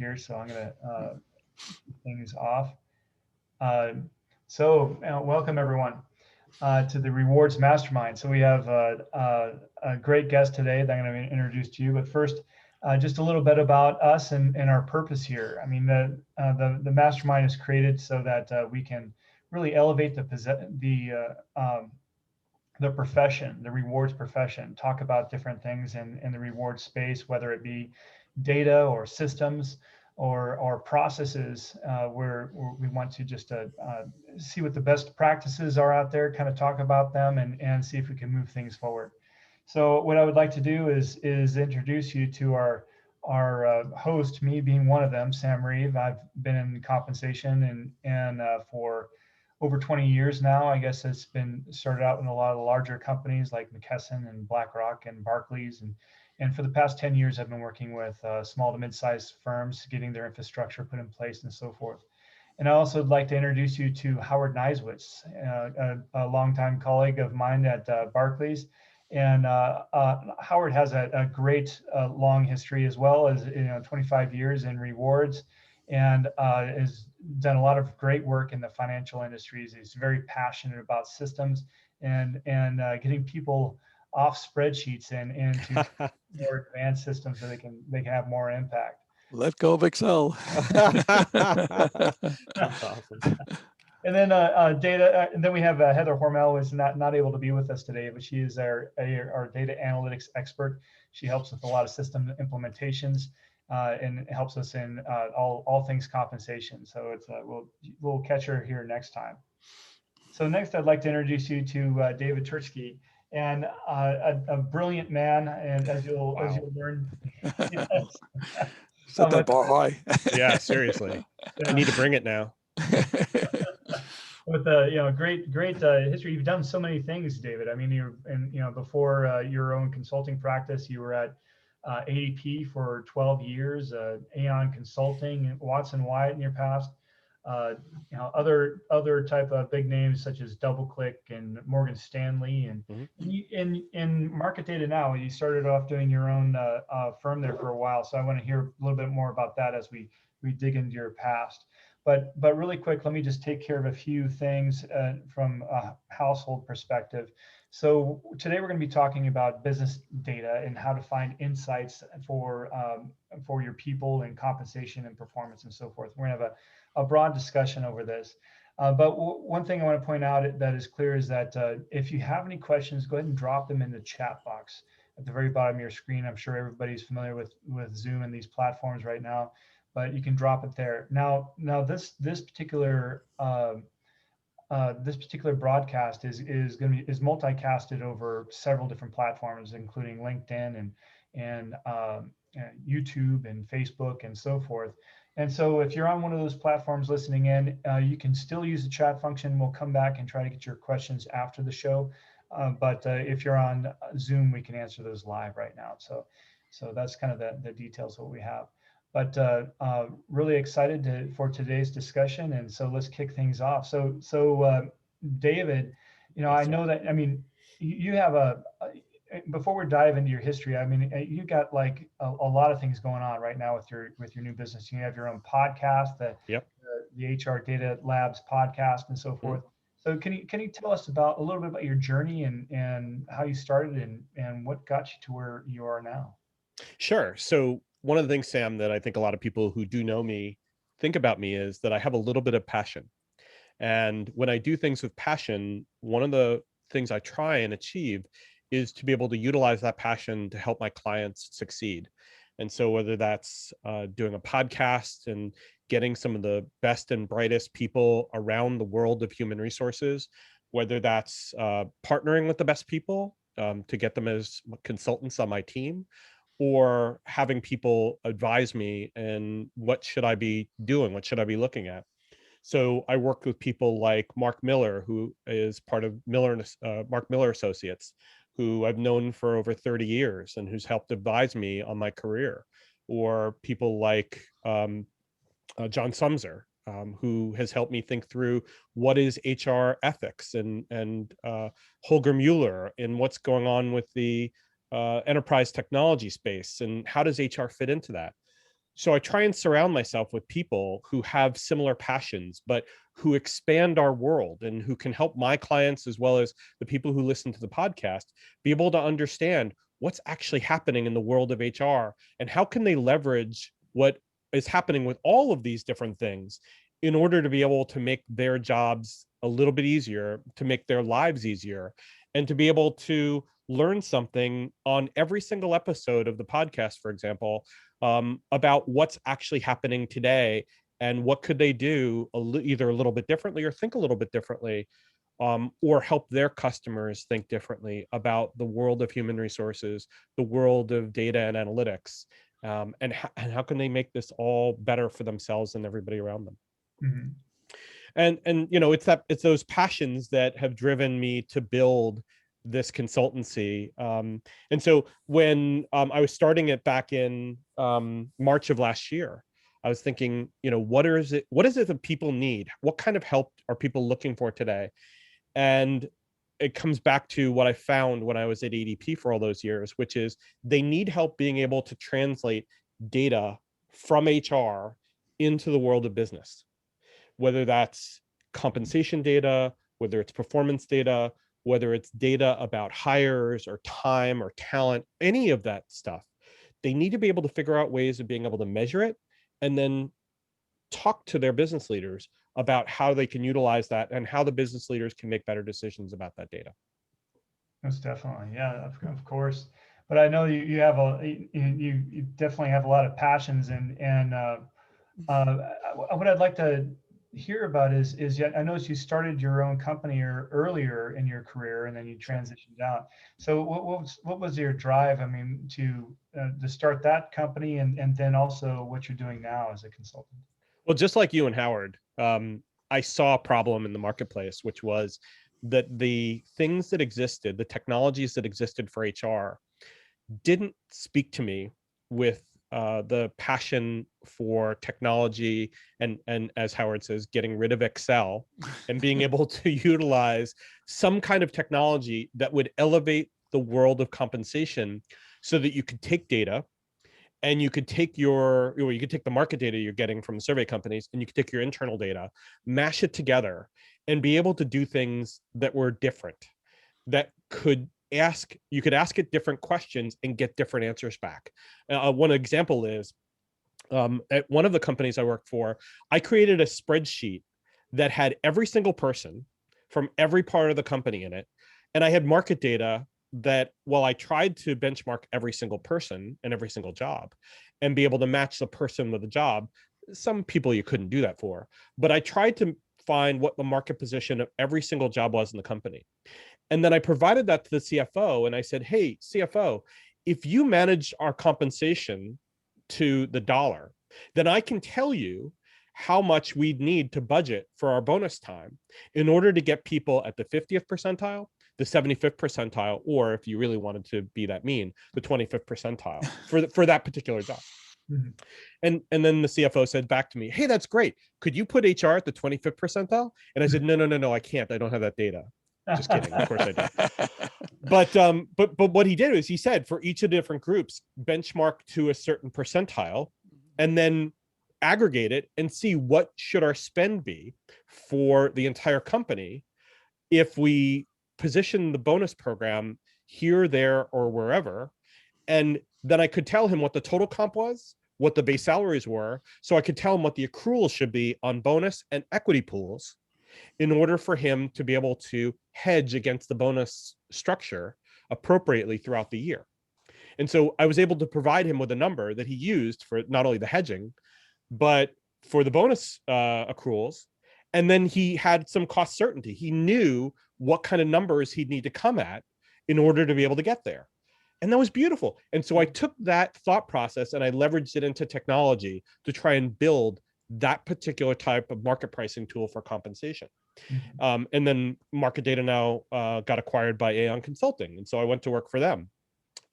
here, so I'm going to kick things off. Uh, Welcome everyone to the Rewards Mastermind. So we have a great guest today that I'm going to introduce to you. But first, just a little bit about us and our purpose here. I mean, the Mastermind is created so that we can really elevate the profession, the rewards profession, talk about different things in the reward space, whether it be data or systems or processes, where we want to just see what the best practices are out there, kind of talk about them and see if we can move things forward. So what I would like to do is introduce you to our host, me being one of them, Sam Reeve. I've been in compensation and for over 20 years now. I guess it's been started out in a lot of the larger companies like McKesson and BlackRock and Barclays. And for the past 10 years, I've been working with small to mid-sized firms, getting their infrastructure put in place and so forth. And I also would like to introduce you to Howard Nisewitz, a longtime colleague of mine at Barclays. And Howard has a great long history, as well as 25 years in rewards, and has done a lot of great work in the financial industries. He's very passionate about systems and getting people off spreadsheets and into more advanced systems so they can have more impact. Let go of Excel. That's awesome. And then and then we have Heather Hormel, who is not able to be with us today, but she is our data analytics expert. She helps with a lot of system implementations and helps us in all things compensation. So it's we'll catch her here next time. So next, I'd like to introduce you to David Turetsky, and a brilliant man, and as you'll learn. Set that bar high. Yeah, seriously. You need to bring it now. With a great history. You've done so many things, David. I mean, before your own consulting practice, you were at ADP for 12 years, Aon Consulting, Watson Wyatt in your past, other type of big names such as DoubleClick and Morgan Stanley, and in market data now. You started off doing your own firm there for a while, so I want to hear a little bit more about that as we dig into your past. But really quick, let me just take care of a few things from a household perspective. So today we're going to be talking about business data and how to find insights for your people and compensation and performance and so forth. We're going to have a broad discussion over this. But one thing I want to point out that is clear is that if you have any questions, go ahead and drop them in the chat box at the very bottom of your screen. I'm sure everybody's familiar with Zoom and these platforms right now, but you can drop it there. Now this particular broadcast is multicasted over several different platforms, including LinkedIn and YouTube and Facebook and so forth. And so if you're on one of those platforms listening in, you can still use the chat function. We'll come back and try to get your questions after the show. But if you're on Zoom, we can answer those live right now. So that's kind of the details of what we have. But really excited for today's discussion, and so let's kick things off. So David, I know that, I mean, you have before we dive into your history, I mean, you got like a lot of things going on right now with your new business. You have your own podcast, the HR Data Labs podcast, and so forth. So can you tell us a little bit about your journey and how you started and what got you to where you are now? Sure. So one of the things, Sam, that I think a lot of people who do know me think about me is that I have a little bit of passion. And when I do things with passion, one of the things I try and achieve is to be able to utilize that passion to help my clients succeed. And so whether that's doing a podcast and getting some of the best and brightest people around the world of human resources, whether that's partnering with the best people to get them as consultants on my team, or having people advise me and what should I be doing, what should I be looking at. So I worked with people like Mark Miller, who is part of Mark Miller Associates, who I've known for over 30 years and who's helped advise me on my career, or people like John Sumser, who has helped me think through what is HR ethics, and Holger Mueller and what's going on with the enterprise technology space and how does HR fit into that. So I try and surround myself with people who have similar passions, but who expand our world and who can help my clients, as well as the people who listen to the podcast, be able to understand what's actually happening in the world of HR and how can they leverage what is happening with all of these different things in order to be able to make their jobs a little bit easier, to make their lives easier, and to be able to learn something on every single episode of the podcast, for example, about what's actually happening today and what could they do either a little bit differently or think a little bit differently, or help their customers think differently about the world of human resources, the world of data and analytics, and how can they make this all better for themselves and everybody around them. Mm-hmm. And it's those passions that have driven me to build this consultancy. And so when I was starting it back in March of last year, I was thinking, what is it that people need? What kind of help are people looking for today? And it comes back to what I found when I was at ADP for all those years, which is they need help being able to translate data from HR into the world of business, whether that's compensation data, whether it's performance data, whether it's data about hires or time or talent, any of that stuff. They need to be able to figure out ways of being able to measure it and then talk to their business leaders about how they can utilize that and how the business leaders can make better decisions about that data. Most definitely, yeah, of course. But I know you have you definitely have a lot of passions, and what I'd like to hear about is yet I noticed you started your own company earlier in your career, and then you transitioned out. So what was your drive? I mean, to start that company, and then also what you're doing now as a consultant. Well, just like you and Howard, I saw a problem in the marketplace, which was that the things that existed, the technologies that existed for HR, didn't speak to me with the passion for technology and as Howard says, getting rid of Excel and being able to utilize some kind of technology that would elevate the world of compensation so that you could take data and you could take you could take the market data you're getting from the survey companies, and you could take your internal data, mash it together, and be able to do things that were different, that you could ask it different questions and get different answers back. One example is at one of the companies I worked for, I created a spreadsheet that had every single person from every part of the company in it, and I had market data that, while I tried to benchmark every single person and every single job and be able to match the person with the job, some people you couldn't do that for, but I tried to find what the market position of every single job was in the company. And then I provided that to the CFO and I said, hey, CFO, if you manage our compensation to the dollar, then I can tell you how much we'd need to budget for our bonus time in order to get people at the 50th percentile, the 75th percentile, or if you really wanted to be that mean, the 25th percentile for that particular job. Mm-hmm. And then the CFO said back to me, hey, that's great. Could you put HR at the 25th percentile? And I said, no, I can't. I don't have that data. Just kidding. Of course I do. But what he did was he said for each of the different groups, benchmark to a certain percentile and then aggregate it and see what should our spend be for the entire company if we position the bonus program here, there, or wherever. And then I could tell him what the total comp was, what the base salaries were, so I could tell him what the accrual should be on bonus and equity pools in order for him to be able to hedge against the bonus structure appropriately throughout the year. And so I was able to provide him with a number that he used for not only the hedging, but for the bonus accruals. And then he had some cost certainty. He knew what kind of numbers he'd need to come at in order to be able to get there. And that was beautiful. And so I took that thought process and I leveraged it into technology to try and build that particular type of market pricing tool for compensation. Mm-hmm. And then Market Data now got acquired by Aon Consulting. And so I went to work for them.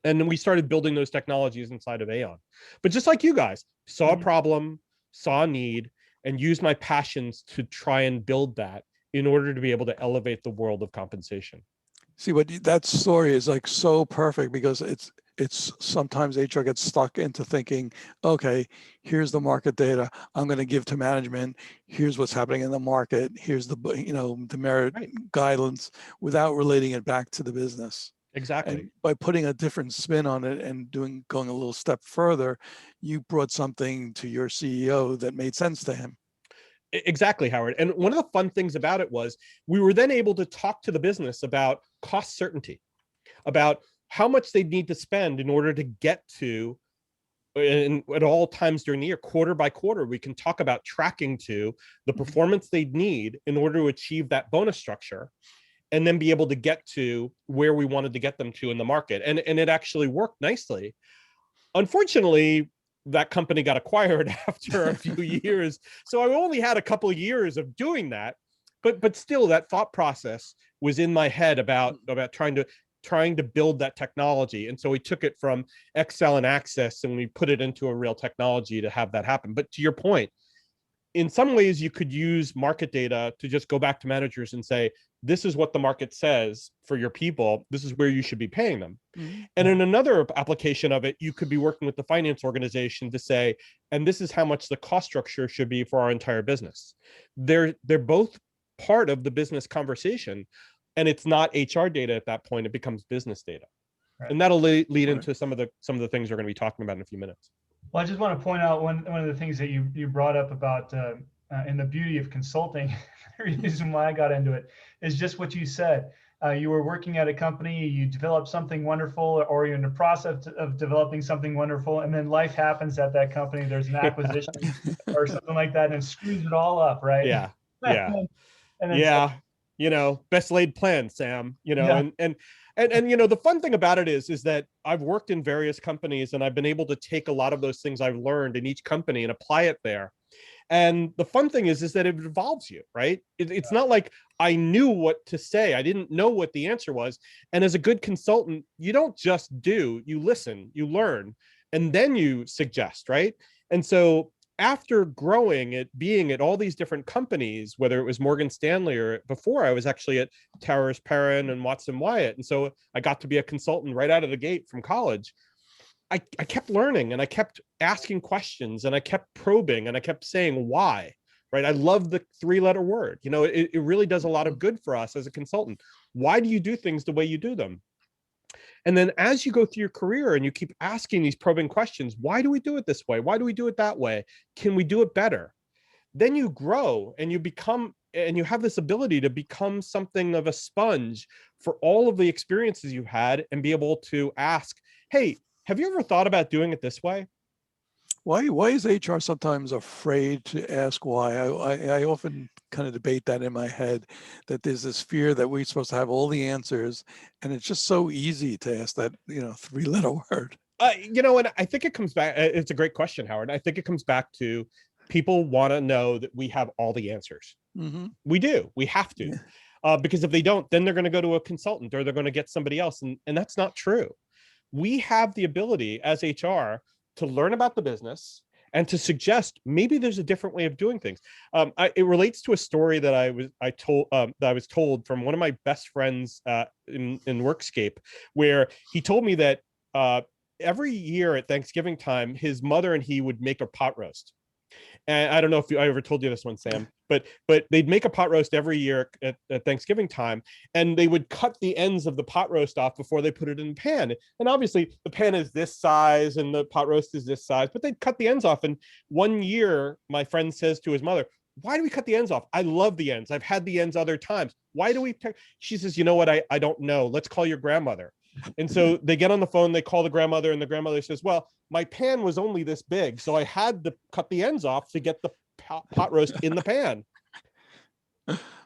And then we started building those technologies inside of Aon. But just like you guys, saw a problem, saw a need, and used my passions to try and build that in order to be able to elevate the world of compensation. See, that story is like so perfect because it's sometimes HR gets stuck into thinking, okay, here's the market data I'm going to give to management. Here's what's happening in the market. Here's the, the merit Right. guidelines, without relating it back to the business. Exactly. And by putting a different spin on it and going a little step further, you brought something to your CEO that made sense to him. Exactly, Howard. And one of the fun things about it was we were then able to talk to the business about cost certainty, about how much they need to spend in order to get to, and at all times during the year, quarter by quarter, we can talk about tracking to the performance they need in order to achieve that bonus structure, and then be able to get to where we wanted to get them to in the market. And it actually worked nicely. Unfortunately, that company got acquired after a few years. So I only had a couple of years of doing that, but still that thought process was in my head about trying to build that technology. And so we took it from Excel and Access and we put it into a real technology to have that happen. But to your point, in some ways you could use market data to just go back to managers and say, this is what the market says for your people. This is where you should be paying them. Mm-hmm. And in another application of it, you could be working with the finance organization to say, and this is how much the cost structure should be for our entire business. They're both part of the business conversation, and it's not HR data at that point. It becomes business data. Right. And that'll lead into some of the things we're going to be talking about in a few minutes. Well, I just want to point out one of the things that you brought up about and the beauty of consulting. The reason why I got into it is just what you said. You were working at a company, you developed something wonderful, or you're in the process of developing something wonderful, and then life happens at that company. There's an acquisition or something like that, and it screws it all up, right? Yeah, yeah, and then yeah. Best laid plans, Sam. And the fun thing about it is that I've worked in various companies and I've been able to take a lot of those things I've learned in each company and apply it there. And the fun thing is that it involves you, right? It's not like I knew what to say. I didn't know what the answer was. And as a good consultant, you don't just do, you listen, you learn, and then you suggest, right? And so after growing it, being at all these different companies, whether it was Morgan Stanley or before I was actually at Towers Perrin and Watson Wyatt. And so I got to be a consultant right out of the gate from college. I kept learning and I kept asking questions and I kept probing and I kept saying why, right? I love the 3-letter word. It really does a lot of good for us as a consultant. Why do you do things the way you do them? And then as you go through your career and you keep asking these probing questions, why do we do it this way? Why do we do it that way? Can we do it better? Then you grow and you have this ability to become something of a sponge for all of the experiences you've had and be able to ask, hey, have you ever thought about doing it this way? Why is HR sometimes afraid to ask why? I often kind of debate that in my head, that there's this fear that we're supposed to have all the answers, and it's just so easy to ask that 3-letter word. And I think it comes back. It's a great question, Howard. I think it comes back to people want to know that we have all the answers. Mm-hmm. We do. We have to, because if they don't, then they're going to go to a consultant or they're going to get somebody else, and that's not true. We have the ability as HR to learn about the business and to suggest maybe there's a different way of doing things. It relates to a story that I was told from one of my best friends in Workscape, where he told me that every year at Thanksgiving time, his mother and he would make a pot roast. And I don't know if I ever told you this one, Sam, but they'd make a pot roast every year at Thanksgiving time, and they would cut the ends of the pot roast off before they put it in the pan. And obviously the pan is this size and the pot roast is this size, but they'd cut the ends off. And one year, my friend says to his mother, why do we cut the ends off? I love the ends. I've had the ends other times. Why do we? She says, you know what? I don't know. Let's call your grandmother. And so they get on the phone, they call the grandmother, and the grandmother says, well, my pan was only this big, so I had to cut the ends off to get the pot roast in the pan.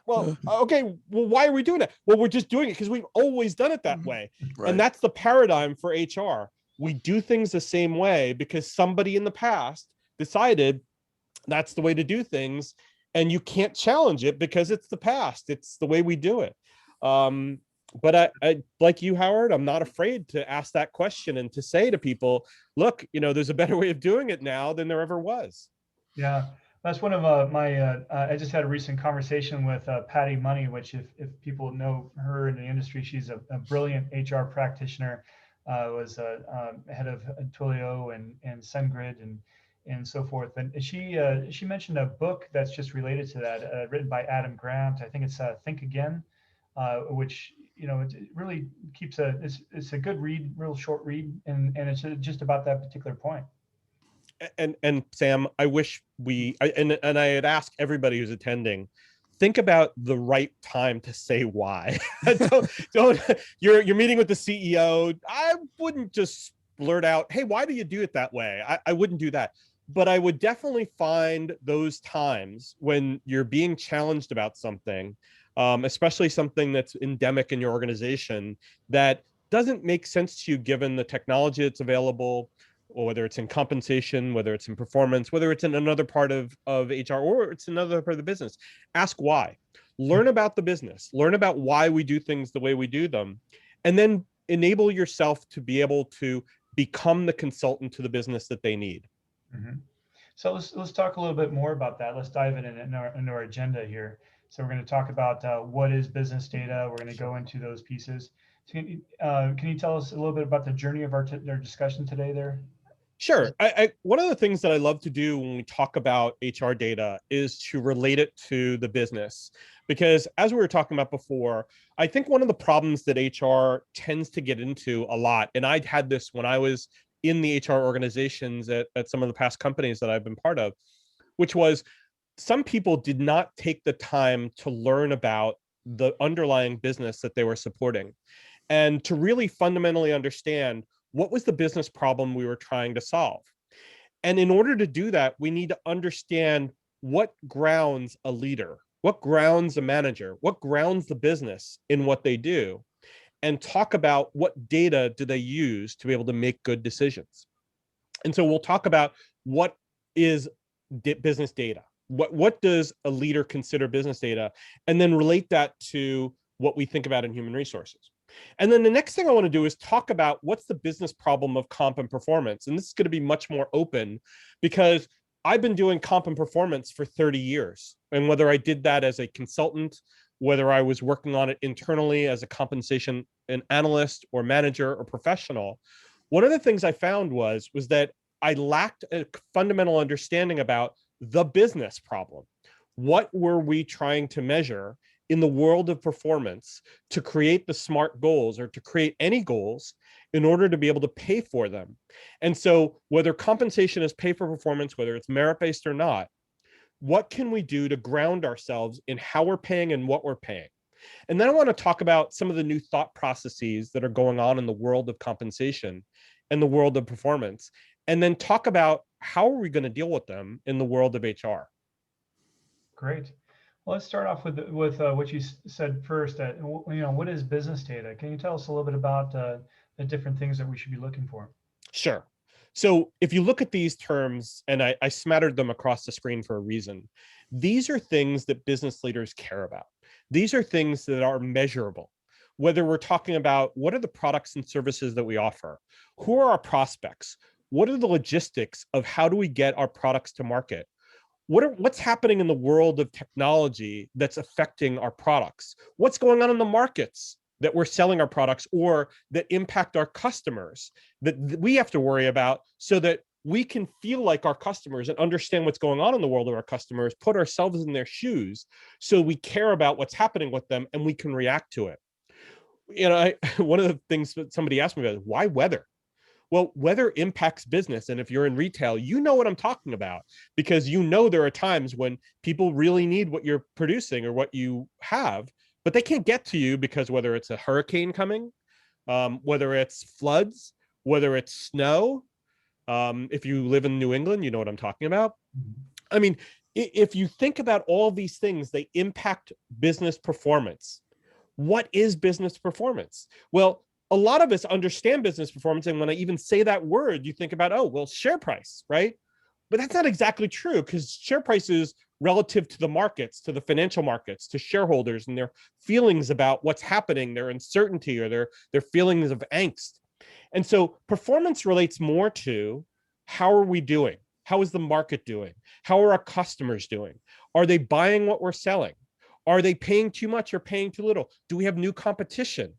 Well, okay, well, why are we doing that? Well, we're just doing it because we've always done it that way. Right. And that's the paradigm for HR. We do things the same way because somebody in the past decided that's the way to do things, and you can't challenge it because it's the past. It's the way we do it. But I like you, Howard, I'm not afraid to ask that question and to say to people, look, there's a better way of doing it now than there ever was. Yeah, that's one of my, I just had a recent conversation with Patty Money, which if people know her in the industry, she's a brilliant HR practitioner. was head of Twilio and SendGrid and so forth. And she mentioned a book that's just related to that, written by Adam Grant. I think it's Think Again, which it really keeps it's a good read, real short read, and it's just about that particular point. And Sam, I wish and I had asked everybody who's attending, think about the right time to say why. don't you're meeting with the CEO. I wouldn't just blurt out, hey, why do you do it that way? I wouldn't do that. But I would definitely find those times when you're being challenged about something, especially something that's endemic in your organization that doesn't make sense to you given the technology that's available, or whether it's in compensation, whether it's in performance, whether it's in another part of HR, or it's another part of the business. Ask why. Learn about the business. Learn about why we do things the way we do them. And then enable yourself to be able to become the consultant to the business that they need. Mm-hmm. So let's talk a little bit more about that. Let's dive in our agenda here. So we're going to talk about what is business data. We're going to go into those pieces. So can you tell us a little bit about the journey of our discussion today there? Sure. One of the things that I love to do when we talk about HR data is to relate it to the business. Because as we were talking about before, I think one of the problems that HR tends to get into a lot, and I'd had this when I was in the HR organizations at some of the past companies that I've been part of, which was some people did not take the time to learn about the underlying business that they were supporting and to really fundamentally understand what was the business problem we were trying to solve. And in order to do that, we need to understand what grounds a leader, what grounds a manager, what grounds the business in what they do, and talk about what data do they use to be able to make good decisions. And so we'll talk about what is business data. What does a leader consider business data? And then relate that to what we think about in human resources. And then the next thing I want to do is talk about what's the business problem of comp and performance. And this is going to be much more open because I've been doing comp and performance for 30 years. And whether I did that as a consultant, whether I was working on it internally as a compensation an analyst or manager or professional, one of the things I found was that I lacked a fundamental understanding about the business problem. What were we trying to measure in the world of performance to create the SMART goals or to create any goals in order to be able to pay for them? And so whether compensation is pay for performance, whether it's merit-based or not, what can we do to ground ourselves in how we're paying and what we're paying? And then I want to talk about some of the new thought processes that are going on in the world of compensation and the world of performance, and then talk about how are we going to deal with them in the world of HR. Great. Well, let's start off with what you said first. What is business data? Can you tell us a little bit about the different things that we should be looking for? Sure. So if you look at these terms, and I smattered them across the screen for a reason, these are things that business leaders care about. These are things that are measurable. Whether we're talking about what are the products and services that we offer, who are our prospects, what are the logistics of how do we get our products to market, what's happening in the world of technology that's affecting our products, what's going on in the markets that we're selling our products or that impact our customers that we have to worry about so that we can feel like our customers and understand what's going on in the world of our customers, put ourselves in their shoes so we care about what's happening with them and we can react to it. One of the things that somebody asked me about is why weather? Well, weather impacts business. And if you're in retail, you know what I'm talking about because there are times when people really need what you're producing or what you have, but they can't get to you because whether it's a hurricane coming, whether it's floods, whether it's snow. If you live in New England, you know what I'm talking about. I mean, if you think about all these things, they impact business performance. What is business performance? Well, a lot of us understand business performance. And when I even say that word, you think about, oh, well, share price, right? But that's not exactly true because share price is relative to the markets, to the financial markets, to shareholders and their feelings about what's happening, their uncertainty or their feelings of angst. And so performance relates more to how are we doing? How is the market doing? How are our customers doing? Are they buying what we're selling? Are they paying too much or paying too little? Do we have new competition?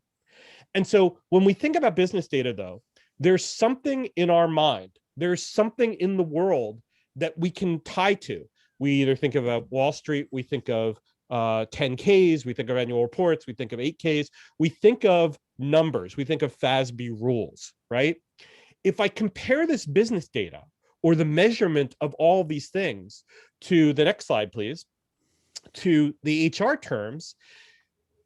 And so when we think about business data, though, there's something in our mind, there's something in the world that we can tie to. We either think of Wall Street, we think of 10Ks, we think of annual reports, we think of 8Ks, we think of numbers, we think of FASB rules, right? If I compare this business data or the measurement of all of these things to the next slide, please, to the HR terms,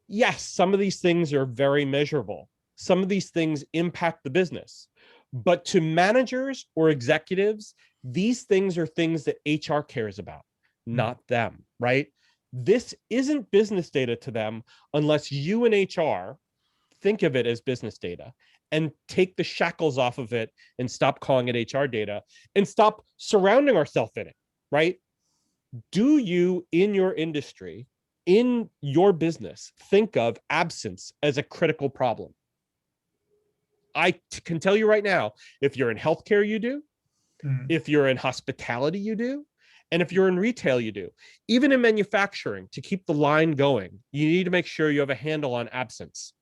yes, some of these things are very measurable. Some of these things impact the business. But to managers or executives, these things are things that HR cares about, not them, right? This isn't business data to them unless you and HR think of it as business data and take the shackles off of it and stop calling it HR data and stop surrounding ourselves in it, right? Do you, in your industry, in your business, think of absence as a critical problem? I can tell you right now, if you're in healthcare, you do. If you're in hospitality, you do. And if you're in retail, you do. Even in manufacturing, to keep the line going, you need to make sure you have a handle on absence.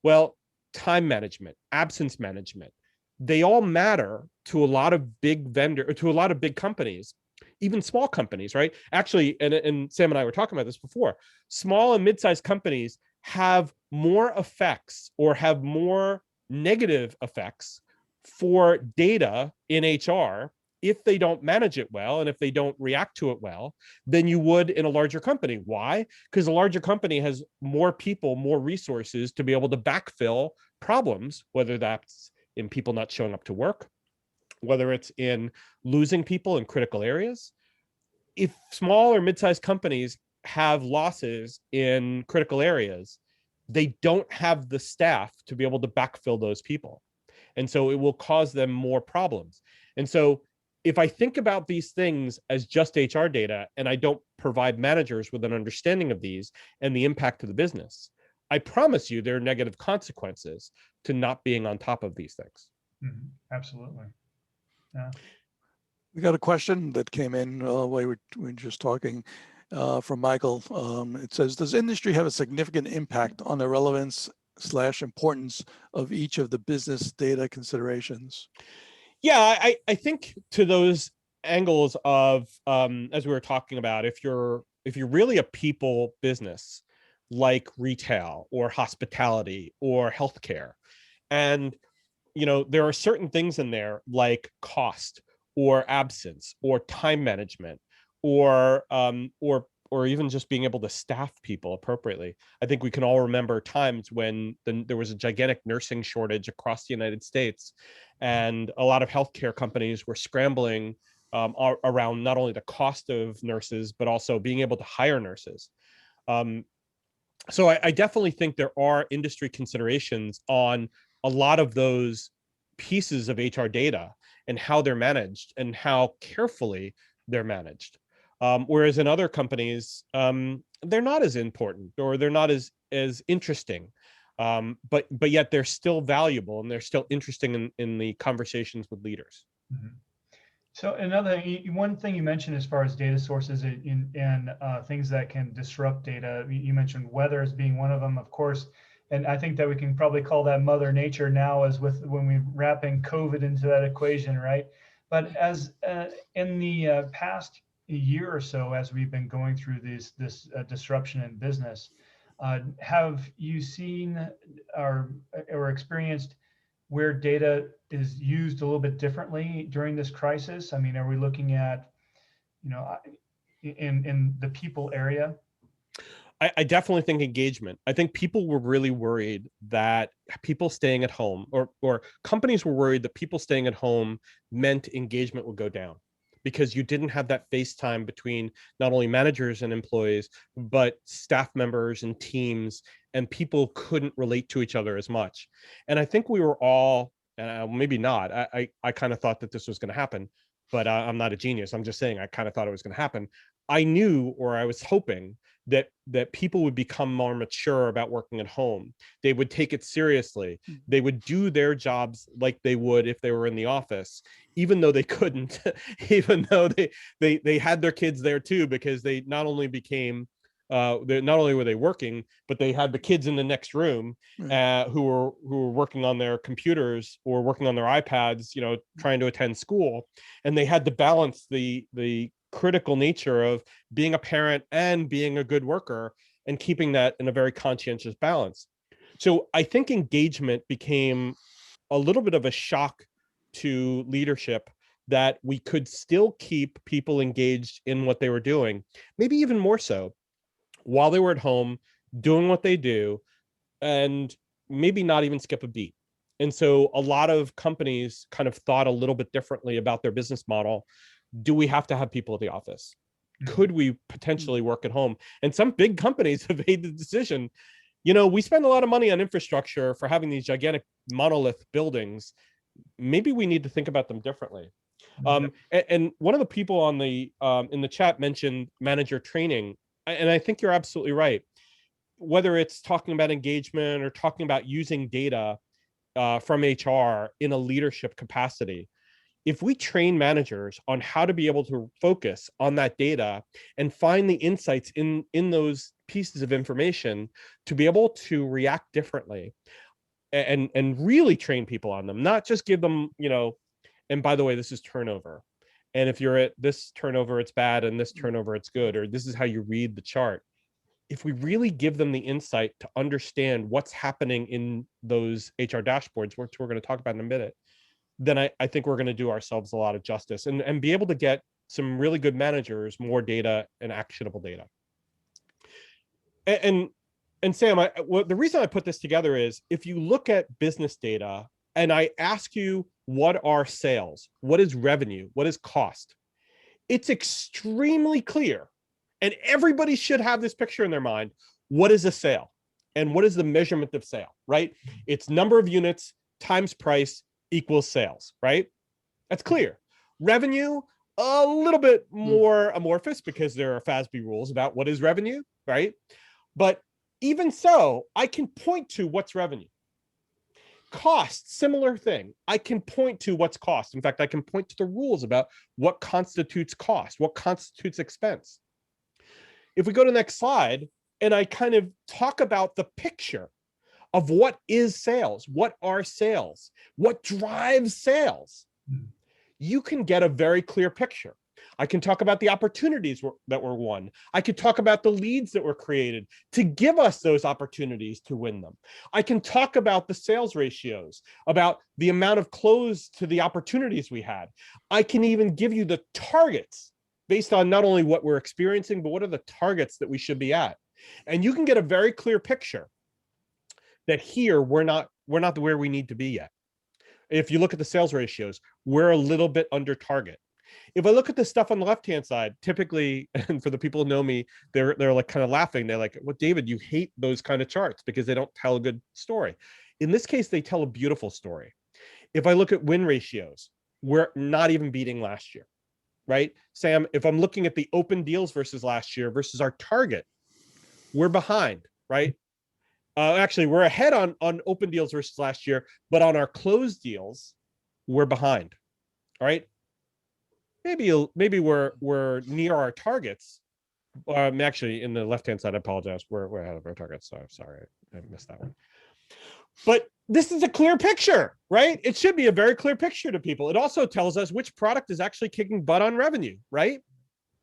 Well, time management, absence management, they all matter to a lot of big to a lot of big companies, even small companies, right? Actually, and Sam and I were talking about this before, small and mid-sized companies have more effects or have more negative effects for data in HR if they don't manage it well and if they don't react to it well than you would in a larger company. Why? Because a larger company has more people, more resources to be able to backfill problems, whether that's in people not showing up to work, whether it's in losing people in critical areas. If small or mid-sized companies have losses in critical areas, they don't have the staff to be able to backfill those people. And so it will cause them more problems. And so if I think about these things as just HR data and I don't provide managers with an understanding of these and the impact to the business, I promise you there are negative consequences to not being on top of these things. Absolutely. Yeah. We got a question that came in while we were just talking from Michael. It says, does industry have a significant impact on the relevance / importance of each of the business data considerations? Yeah, I think to those angles of, as we were talking about, if you're really a people business like retail or hospitality or healthcare, and there are certain things in there like cost or absence or time management or even just being able to staff people appropriately. I think we can all remember times when there was a gigantic nursing shortage across the United States, and a lot of healthcare companies were scrambling around not only the cost of nurses, but also being able to hire nurses. So I definitely think there are industry considerations on a lot of those pieces of HR data and how they're managed and how carefully they're managed. Whereas in other companies, they're not as important or they're not as interesting, but yet they're still valuable and they're still interesting in the conversations with leaders. So another one thing you mentioned as far as data sources and things that can disrupt data, you mentioned weather as being one of them, of course. And I think that we can probably call that Mother Nature now, as when we wrap in COVID into that equation, right? But as in the past year or so, as we've been going through this disruption in business, have you seen or experienced where data is used a little bit differently during this crisis? I mean, are we looking at, in the people area? I definitely think engagement. I think people were really worried that people staying at home or companies were worried that people staying at home meant engagement would go down because you didn't have that face time between not only managers and employees, but staff members and teams, and people couldn't relate to each other as much. And I think we were all, maybe not, I kind of thought that this was going to happen, but I'm not a genius. I'm just saying I kind of thought it was going to happen. I knew, or I was hoping, that people would become more mature about working at home. They would take it seriously. They would do their jobs like they would if they were in the office, even though they couldn't, even though they had their kids there too, because they not only became not only were they working, but they had the kids in the next room who were working on their computers or working on their iPads, trying to attend school, and they had to balance the critical nature of being a parent and being a good worker and keeping that in a very conscientious balance. So I think engagement became a little bit of a shock to leadership, that we could still keep people engaged in what they were doing, maybe even more so, while they were at home doing what they do, and maybe not even skip a beat. And so a lot of companies kind of thought a little bit differently about their business model. Do we have to have people at the office? Could we potentially work at home? And some big companies have made the decision, we spend a lot of money on infrastructure for having these gigantic monolith buildings. Maybe we need to think about them differently. And one of the people on the in the chat mentioned manager training, and I think you're absolutely right. Whether it's talking about engagement or talking about using data from HR in a leadership capacity, if we train managers on how to be able to focus on that data and find the insights in those pieces of information to be able to react differently, and really train people on them, not just give them, and by the way, this is turnover, and if you're at this turnover, it's bad, and this turnover, it's good, or this is how you read the chart. If we really give them the insight to understand what's happening in those HR dashboards, which we're going to talk about in a minute, then I think we're going to do ourselves a lot of justice and be able to get some really good managers more data and actionable data. And Sam, the reason I put this together is, if you look at business data and I ask you, what are sales? What is revenue? What is cost? It's extremely clear, and everybody should have this picture in their mind. What is a sale? And what is the measurement of sale, right? It's number of units times price equals sales, right? That's clear. Revenue, a little bit more amorphous because there are FASB rules about what is revenue, right? But even so, I can point to what's revenue. Cost, similar thing. I can point to what's cost. In fact, I can point to the rules about what constitutes cost, what constitutes expense. If we go to the next slide, and I kind of talk about the picture of what is sales, what are sales, what drives sales, you can get a very clear picture. I can talk about the opportunities that were won. I could talk about the leads that were created to give us those opportunities to win them. I can talk about the sales ratios, about the amount of close to the opportunities we had. I can even give you the targets based on not only what we're experiencing, but what are the targets that we should be at. And you can get a very clear picture that here we're not where we need to be yet. If you look at the sales ratios, we're a little bit under target. If I look at the stuff on the left-hand side, typically, and for the people who know me, they're like kind of laughing. They're like, well, David, you hate those kind of charts because they don't tell a good story. In this case, they tell a beautiful story. If I look at win ratios, we're not even beating last year, right? Sam, if I'm looking at the open deals versus last year versus our target, we're behind, right? Actually, we're ahead on open deals versus last year, but on our closed deals, we're behind, all right? Maybe we're near our targets. Actually, in the left-hand side, I apologize. We're ahead of our targets. So I'm sorry, I missed that one. But this is a clear picture, right? It should be a very clear picture to people. It also tells us which product is actually kicking butt on revenue, right?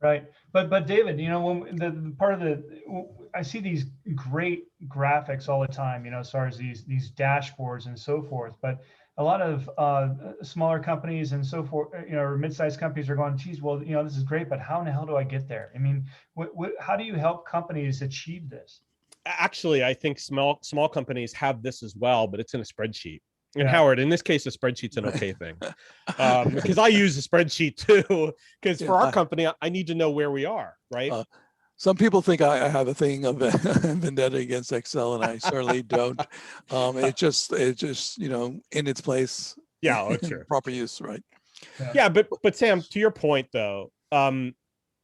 Right. But David, when the part of I see these great graphics all the time, as far as these dashboards and so forth. But a lot of smaller companies and so forth, or mid-sized companies are going, geez, well, this is great, but how in the hell do I get there? I mean, how do you help companies achieve this? Actually, I think small companies have this as well, but it's in a spreadsheet. And Yeah. Howard, in this case, a spreadsheet's an okay thing, because I use a spreadsheet too. Because for our company, I need to know where we are, right? Some people think I have a thing of vendetta against Excel, and I certainly don't. It just in its place. Yeah, oh, sure. Proper use, right? Yeah, but Sam, to your point though,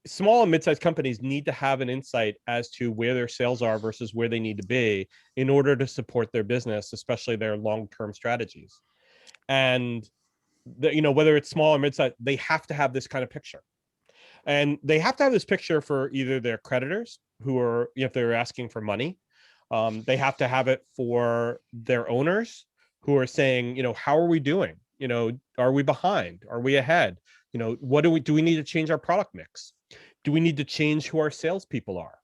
small and mid-sized companies need to have an insight as to where their sales are versus where they need to be in order to support their business, especially their long-term strategies. And whether it's small or mid-sized, they have to have this kind of picture. And they have to have this picture for either their creditors who are, if they're asking for money, they have to have it for their owners who are saying, how are we doing? Are we behind? Are we ahead? What do we need to change our product mix? Do we need to change who our salespeople are?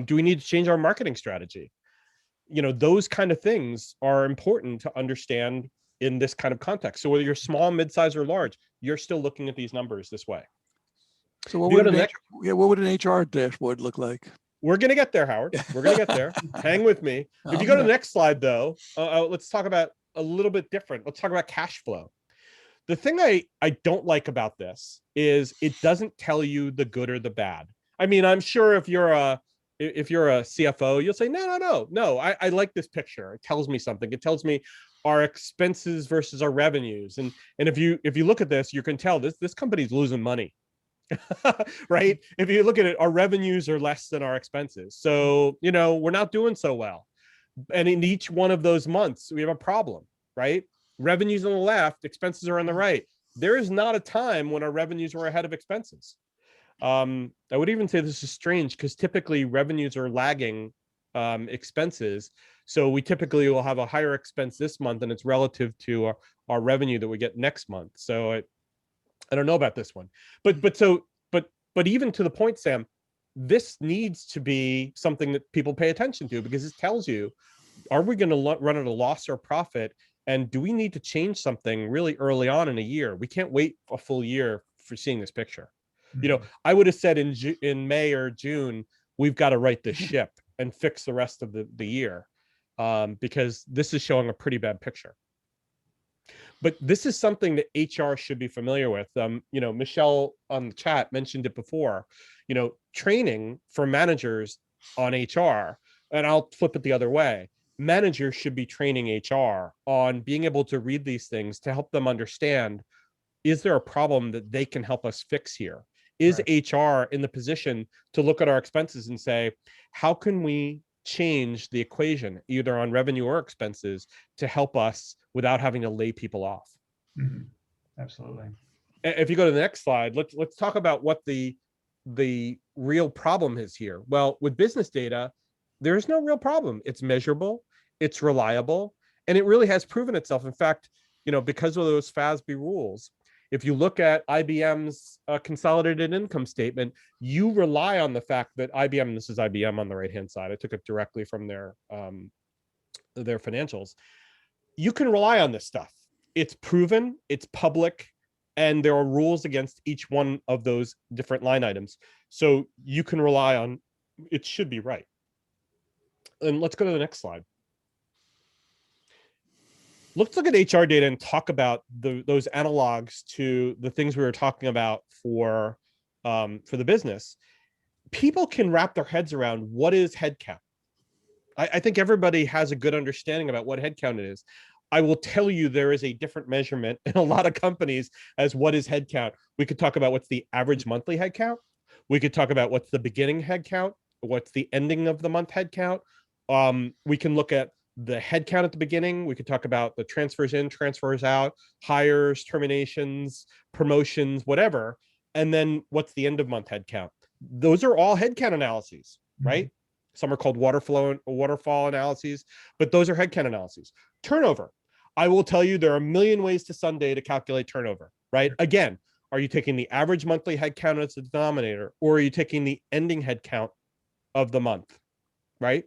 Do we need to change our marketing strategy? Those kind of things are important to understand in this kind of context. So whether you're small, mid-size, or large, you're still looking at these numbers this way. So what would an HR dashboard look like? We're going to get there, Howard. We're going to get there. Hang with me. If you go to the next slide, though, let's talk about a little bit different. Let's talk about cash flow. The thing I don't like about this is it doesn't tell you the good or the bad. I mean, I'm sure if you're a CFO, you'll say, no, I like this picture. It tells me something. It tells me our expenses versus our revenues. And if you look at this, you can tell this company's losing money. Right? If you look at it, our revenues are less than our expenses. So, we're not doing so well. And in each one of those months, we have a problem, right? Revenues on the left, expenses are on the right. There is not a time when our revenues were ahead of expenses. I would even say this is strange because typically revenues are lagging expenses. So we typically will have a higher expense this month and it's relative to our revenue that we get next month. So I don't know about this one, but even to the point, Sam, this needs to be something that people pay attention to because it tells you, are we going to run at a loss or profit? And do we need to change something really early on in a year? We can't wait a full year for seeing this picture. I would have said in May or June, we've got to right this ship and fix the rest of the year because this is showing a pretty bad picture. But this is something that HR should be familiar with. Michelle on the chat mentioned it before, training for managers on HR, and I'll flip it the other way. Managers should be training HR on being able to read these things to help them understand, is there a problem that they can help us fix here? Is HR in the position to look at our expenses and say, how can we change the equation either on revenue or expenses to help us without having to lay people off? Mm-hmm. Absolutely. If you go to the next slide, let's talk about what the real problem is here. Well, with business data, there's no real problem. It's measurable, it's reliable, and it really has proven itself. In fact, because of those FASB rules, if you look at IBM's consolidated income statement, you rely on the fact that IBM, this is IBM on the right-hand side, I took it directly from their financials. You can rely on this stuff. It's proven, it's public, and there are rules against each one of those different line items. So you can rely on, it should be right. And let's go to the next slide. Let's look at HR data and talk about those analogs to the things we were talking about for the business. People can wrap their heads around what is headcount. I think everybody has a good understanding about what headcount is. I will tell you there is a different measurement in a lot of companies as what is headcount. We could talk about what's the average monthly headcount. We could talk about what's the beginning headcount, what's the ending of the month headcount. We can look at the headcount at the beginning. We could talk about the transfers in, transfers out, hires, terminations, promotions, whatever. And then what's the end of month headcount? Those are all headcount analyses, right? Some are called waterfall analyses, but those are headcount analyses. Turnover. I will tell you there are a million ways to Sunday to calculate turnover, right? Again, are you taking the average monthly headcount as the denominator, or are you taking the ending headcount of the month, right?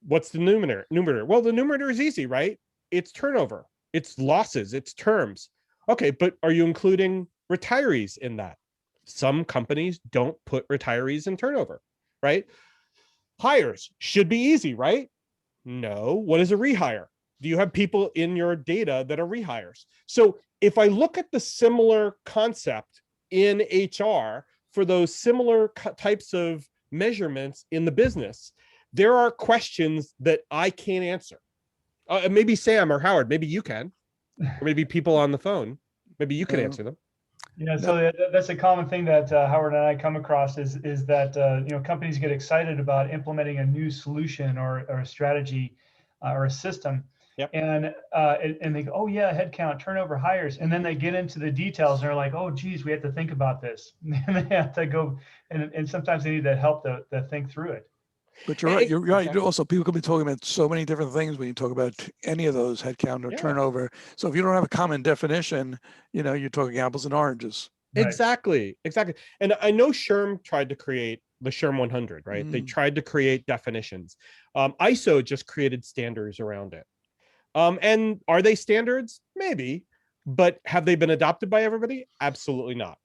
What's the numerator? Well, the numerator is easy, right? It's turnover, it's losses, it's terms. Okay, but are you including retirees in that? Some companies don't put retirees in turnover, right? Hires should be easy, right? No. What is a rehire? Do you have people in your data that are rehires? So if I look at the similar concept in HR for those similar types of measurements in the business, there are questions that I can't answer. Maybe Sam or Howard, maybe you can, or maybe people on the phone, maybe you can answer them. Yeah, so that's a common thing that Howard and I come across is that companies get excited about implementing a new solution or a strategy or a system, Yep. And they go, oh yeah, headcount, turnover, hires, and then they get into the details and they're like, oh geez, we have to think about this, and they have to go, and sometimes they need that help to think through it. But you're right. You're right. Exactly. Also, people could be talking about so many different things when you talk about any of those, headcount or Yeah. turnover. So if you don't have a common definition, you're talking apples and oranges. Right. Exactly. And I know SHRM tried to create the SHRM 100, right? They tried to create definitions. ISO just created standards around it. And are they standards? Maybe, but have they been adopted by everybody? Absolutely not.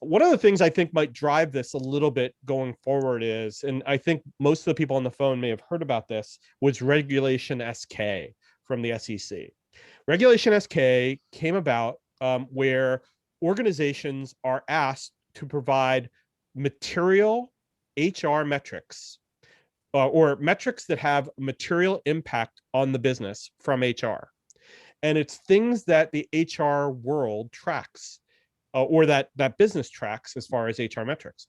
One of the things I think might drive this a little bit going forward is, and I think most of the people on the phone may have heard about this, was Regulation SK from the SEC. Regulation SK came about where organizations are asked to provide material HR metrics or metrics that have material impact on the business from HR. And it's things that the HR world tracks or that business tracks as far as HR metrics.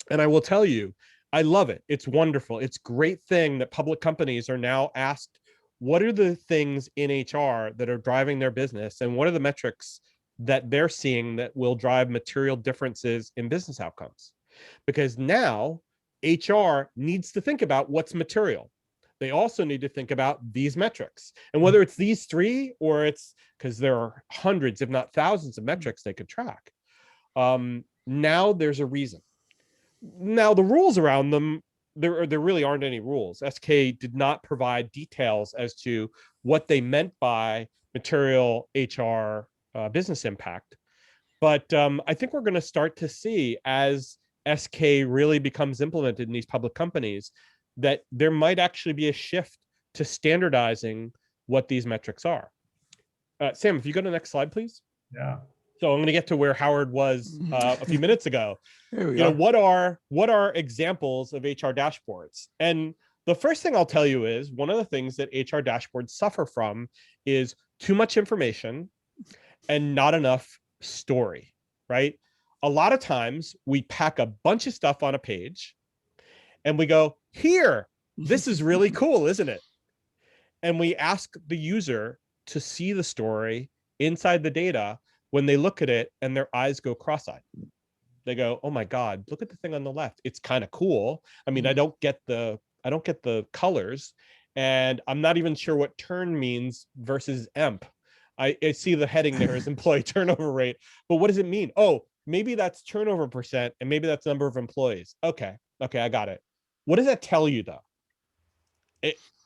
And I will tell you, I love it. It's wonderful. It's a great thing that public companies are now asked, what are the things in HR that are driving their business? And what are the metrics that they're seeing that will drive material differences in business outcomes? Because now HR needs to think about what's material. They also need to think about these metrics. And whether it's these three or it's because there are hundreds, if not thousands of metrics they could track. Now there's a reason. Now the rules around them, there really aren't any rules. SK did not provide details as to what they meant by material HR business impact. But I think we're going to start to see as SK really becomes implemented in these public companies that there might actually be a shift to standardizing what these metrics are. Sam, if you go to the next slide, please. Yeah. So I'm going to get to where Howard was a few minutes ago. Here we go. What are examples of HR dashboards? And the first thing I'll tell you is one of the things that HR dashboards suffer from is too much information and not enough story, right? A lot of times we pack a bunch of stuff on a page and we go, here, this is really cool, isn't it? And we ask the user to see the story inside the data when they look at it and their eyes go cross-eyed. They go, oh my God, look at the thing on the left. It's kind of cool. I mean, I don't get the colors, and I'm not even sure what turn means versus EMP. I see the heading there is employee turnover rate, but what does it mean? Oh, maybe that's turnover percent, and maybe that's number of employees. Okay, I got it. What does that tell you though?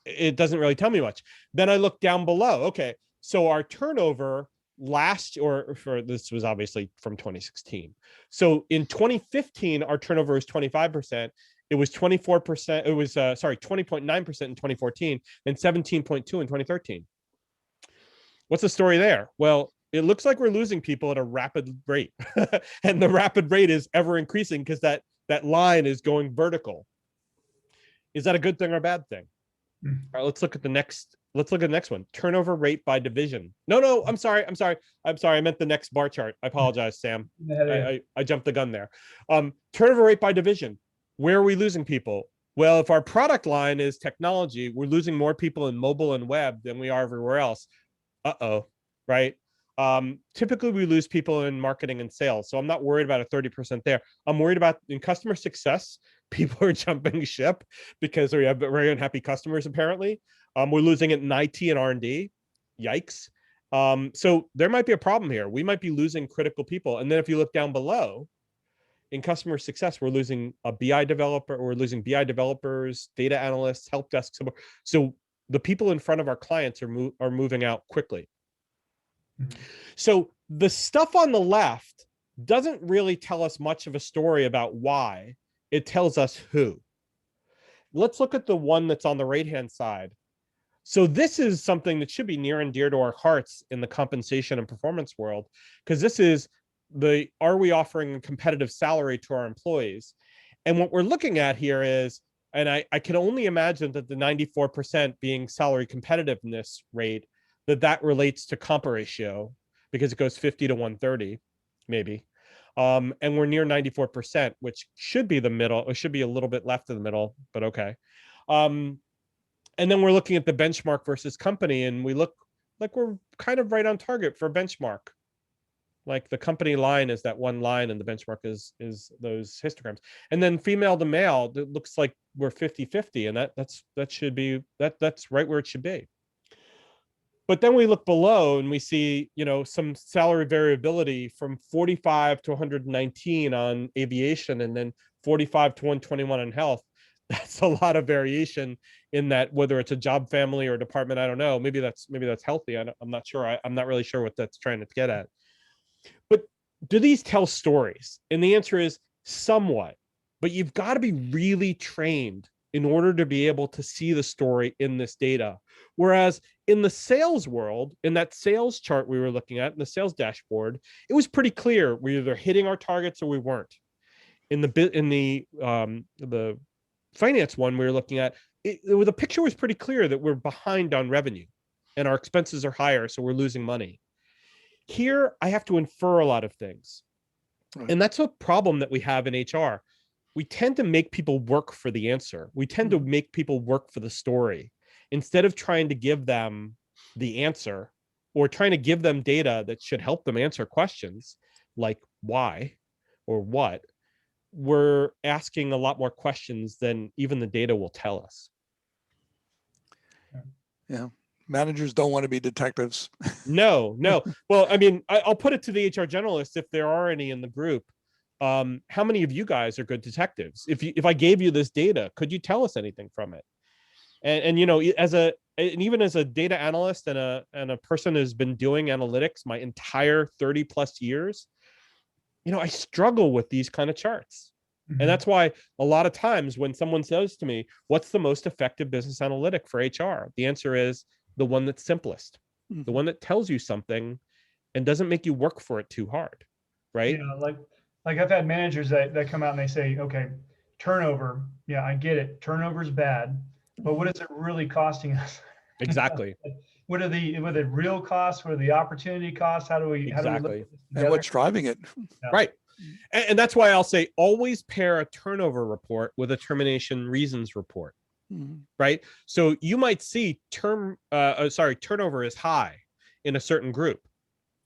It doesn't really tell me much. Then I look down below. Okay, so our turnover this was obviously from 2016. So in 2015, our turnover was 25%. It was 24%. It was 20.9% in 2014 and 17.2 in 2013. What's the story there? Well, it looks like we're losing people at a rapid rate, and the rapid rate is ever increasing because that line is going vertical. Is that a good thing or a bad thing? All right, let's look at the next one. Turnover rate by division. No, I'm sorry. I meant the next bar chart. I apologize, Sam. I jumped the gun there. Turnover rate by division. Where are we losing people? Well, if our product line is technology, we're losing more people in mobile and web than we are everywhere else. Right? Typically we lose people in marketing and sales. So I'm not worried about a 30% there. I'm worried about in customer success. People are jumping ship because we have very unhappy customers, apparently. We're losing it in IT and R&D. Yikes. So there might be a problem here. We might be losing critical people. And then if you look down below, in customer success, we're losing a BI developer, or we're losing BI developers, data analysts, help desk support. So the people in front of our clients are moving out quickly. So the stuff on the left doesn't really tell us much of a story about why. It tells us who. Let's look at the one that's on the right-hand side. So this is something that should be near and dear to our hearts in the compensation and performance world, because this is are we offering a competitive salary to our employees? And what we're looking at here is, and I can only imagine that the 94% being salary competitiveness rate, that relates to comp ratio, because it goes 50 to 130, maybe. And we're near 94%, which should be the middle. It should be a little bit left of the middle, but okay. And then we're looking at the benchmark versus company, and we look like we're kind of right on target for benchmark. Like the company line is that one line, and the benchmark is those histograms. And then female to male, it looks like we're 50-50, and that should be that's right where it should be. But then we look below and we see, some salary variability from 45 to 119 on aviation, and then 45 to 121 on health. That's a lot of variation in that, whether it's a job, family, or department. I don't know. Maybe that's healthy. I'm not sure. I'm not really sure what that's trying to get at. But do these tell stories? And the answer is somewhat. But you've got to be really trained in order to be able to see the story in this data. Whereas in the sales world, in that sales chart we were looking at, in the sales dashboard, it was pretty clear we're either hitting our targets or we weren't. In the finance one we were looking at, the picture was pretty clear that we're behind on revenue and our expenses are higher, so we're losing money. Here, I have to infer a lot of things. Right. And that's a problem that we have in HR. We tend to make people work for the answer. We tend to make people work for the story instead of trying to give them the answer or trying to give them data that should help them answer questions like why or what. We're asking a lot more questions than even the data will tell us. Yeah. Managers don't want to be detectives. No. Well, I mean, I'll put it to the HR generalists, if there are any in the group. How many of you guys are good detectives? If I gave you this data, could you tell us anything from it? And even as a data analyst and a person who's been doing analytics my entire 30 plus years, I struggle with these kind of charts. Mm-hmm. And that's why a lot of times when someone says to me, what's the most effective business analytic for HR? The answer is the one that's simplest, mm-hmm. the one that tells you something and doesn't make you work for it too hard, right? Like I've had managers that come out and they say, okay, turnover, yeah, I get it. Turnover's bad, but what is it really costing us? Exactly. What are the real costs? What are the opportunity costs? How do we look at this and what's driving it? Yeah. Right. And that's why I'll say always pair a turnover report with a termination reasons report. Mm-hmm. Right. So you might see turnover is high in a certain group.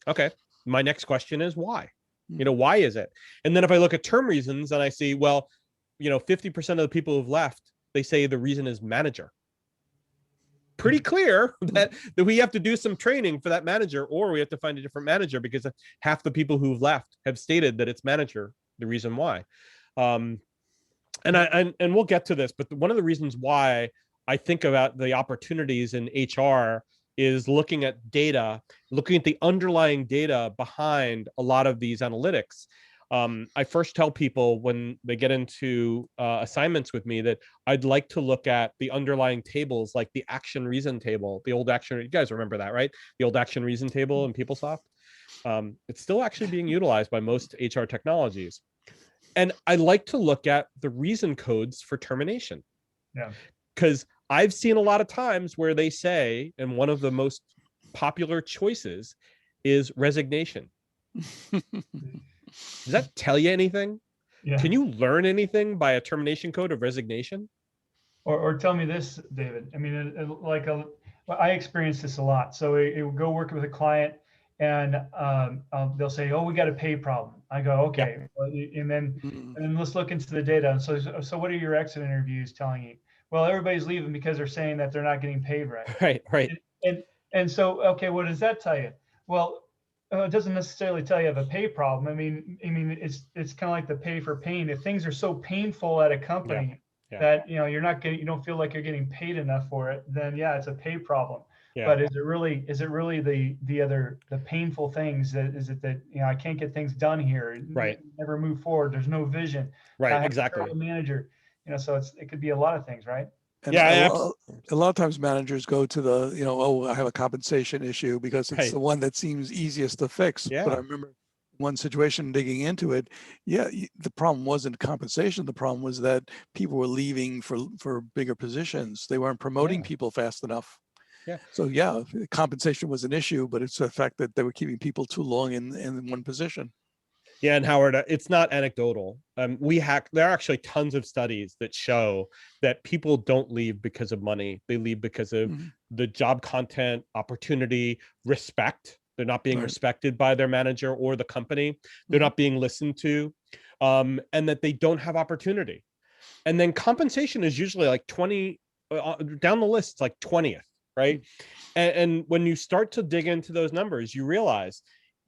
Okay. My next question is why? Why is it? And then if I look at term reasons and I see, 50% of the people who've left, they say the reason is manager. Pretty clear that we have to do some training for that manager, or we have to find a different manager because half the people who've left have stated that it's manager, the reason why. And we'll get to this, but one of the reasons why I think about the opportunities in HR is looking at data, looking at the underlying data behind a lot of these analytics. I first tell people when they get into assignments with me that I'd like to look at the underlying tables, like the action reason table, the old action. You guys remember that, right? The old action reason table in PeopleSoft. It's still actually being utilized by most HR technologies. And I like to look at the reason codes for termination. Yeah. Because I've seen a lot of times where they say, and one of the most popular choices is resignation. Does that tell you anything? Yeah. Can you learn anything by a termination code of resignation? Or tell me this, David. I mean, I experience this a lot. So it will go work with a client, and they'll say, "Oh, we got a pay problem." I go, "Okay," yeah. Well, and then let's look into the data. And so what are your exit interviews telling you? Well, everybody's leaving because they're saying that they're not getting paid right. Right. And so, okay, what does that tell you? Well, it doesn't necessarily tell you have a pay problem. I mean, it's kind of like the pay for pain. If things are so painful at a company that you don't feel like you're getting paid enough for it, then yeah, it's a pay problem. Yeah. But is it really the painful things that I can't get things done here? Right. Never move forward. There's no vision. Right. Exactly. A manager. So it could be a lot of things, right? And a lot of times managers go to the, I have a compensation issue because it's the one that seems easiest to fix. Yeah. But I remember one situation digging into it. Yeah, the problem wasn't compensation. The problem was that people were leaving for bigger positions. They weren't promoting people fast enough. Yeah. So compensation was an issue, but it's the fact that they were keeping people too long in one position. Yeah, and Howard, it's not anecdotal. There are actually tons of studies that show that people don't leave because of money. They leave because of the job content, opportunity, respect. They're not being respected by their manager or the company. They're not being listened to, and that they don't have opportunity. And then compensation is usually like 20 down the list. It's like 20th, right? And when you start to dig into those numbers, you realize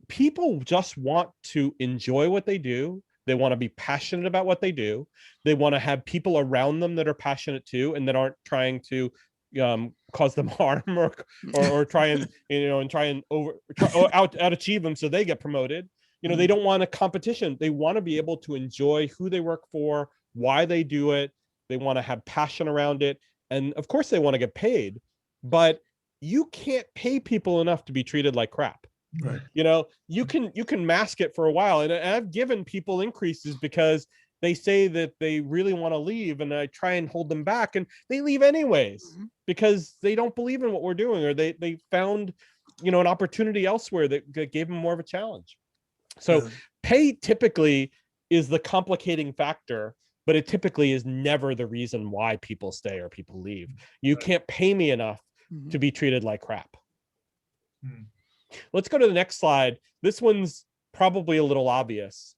people just want to enjoy what they do. They want to be passionate about what they do. They want to have people around them that are passionate too, and that aren't trying to cause them harm or try and out achieve them so they get promoted. They don't want a competition. They want to be able to enjoy who they work for, why they do it. They want to have passion around it, and of course they want to get paid. But you can't pay people enough to be treated like crap. Right. You can mask it for a while, and I've given people increases because they say that they really want to leave, and I try and hold them back, and they leave anyways because they don't believe in what we're doing, or they found an opportunity elsewhere that gave them more of a challenge. So pay typically is the complicating factor, but it typically is never the reason why people stay or people leave. You can't pay me enough to be treated like crap. Let's go to the next slide. This one's probably a little obvious,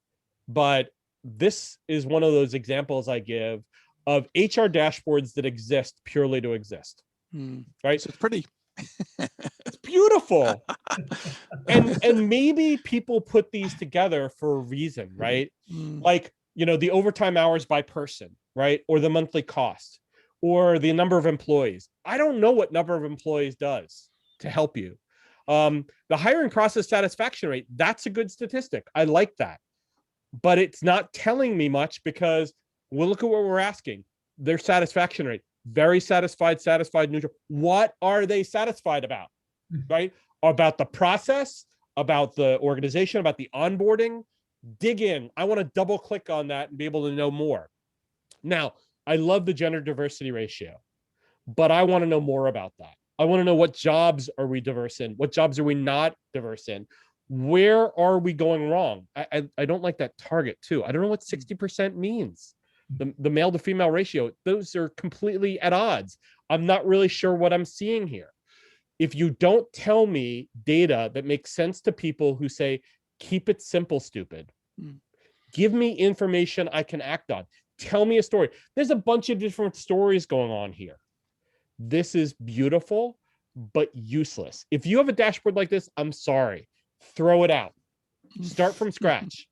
but this is one of those examples I give of HR dashboards that exist purely to exist. Right? So it's pretty. It's beautiful. and maybe people put these together for a reason, right? Like, the overtime hours by person, right? Or the monthly cost, or the number of employees. I don't know what number of employees does to help you. The hiring process satisfaction rate, that's a good statistic. I like that. But it's not telling me much because we'll look at what we're asking. Their satisfaction rate, very satisfied, satisfied, neutral. What are they satisfied about, right? About the process, about the organization, about the onboarding. Dig in. I want to double click on that and be able to know more. Now, I love the gender diversity ratio, but I want to know more about that. I want to know, what jobs are we diverse in? What jobs are we not diverse in? Where are we going wrong? I don't like that target too. I don't know what 60% means. The male to female ratio, those are completely at odds. I'm not really sure what I'm seeing here. If you don't tell me data that makes sense to people who say, keep it simple, stupid. Give me information I can act on. Tell me a story. There's a bunch of different stories going on here. This is beautiful, but useless. If you have a dashboard like this, I'm sorry. Throw it out. Start from scratch.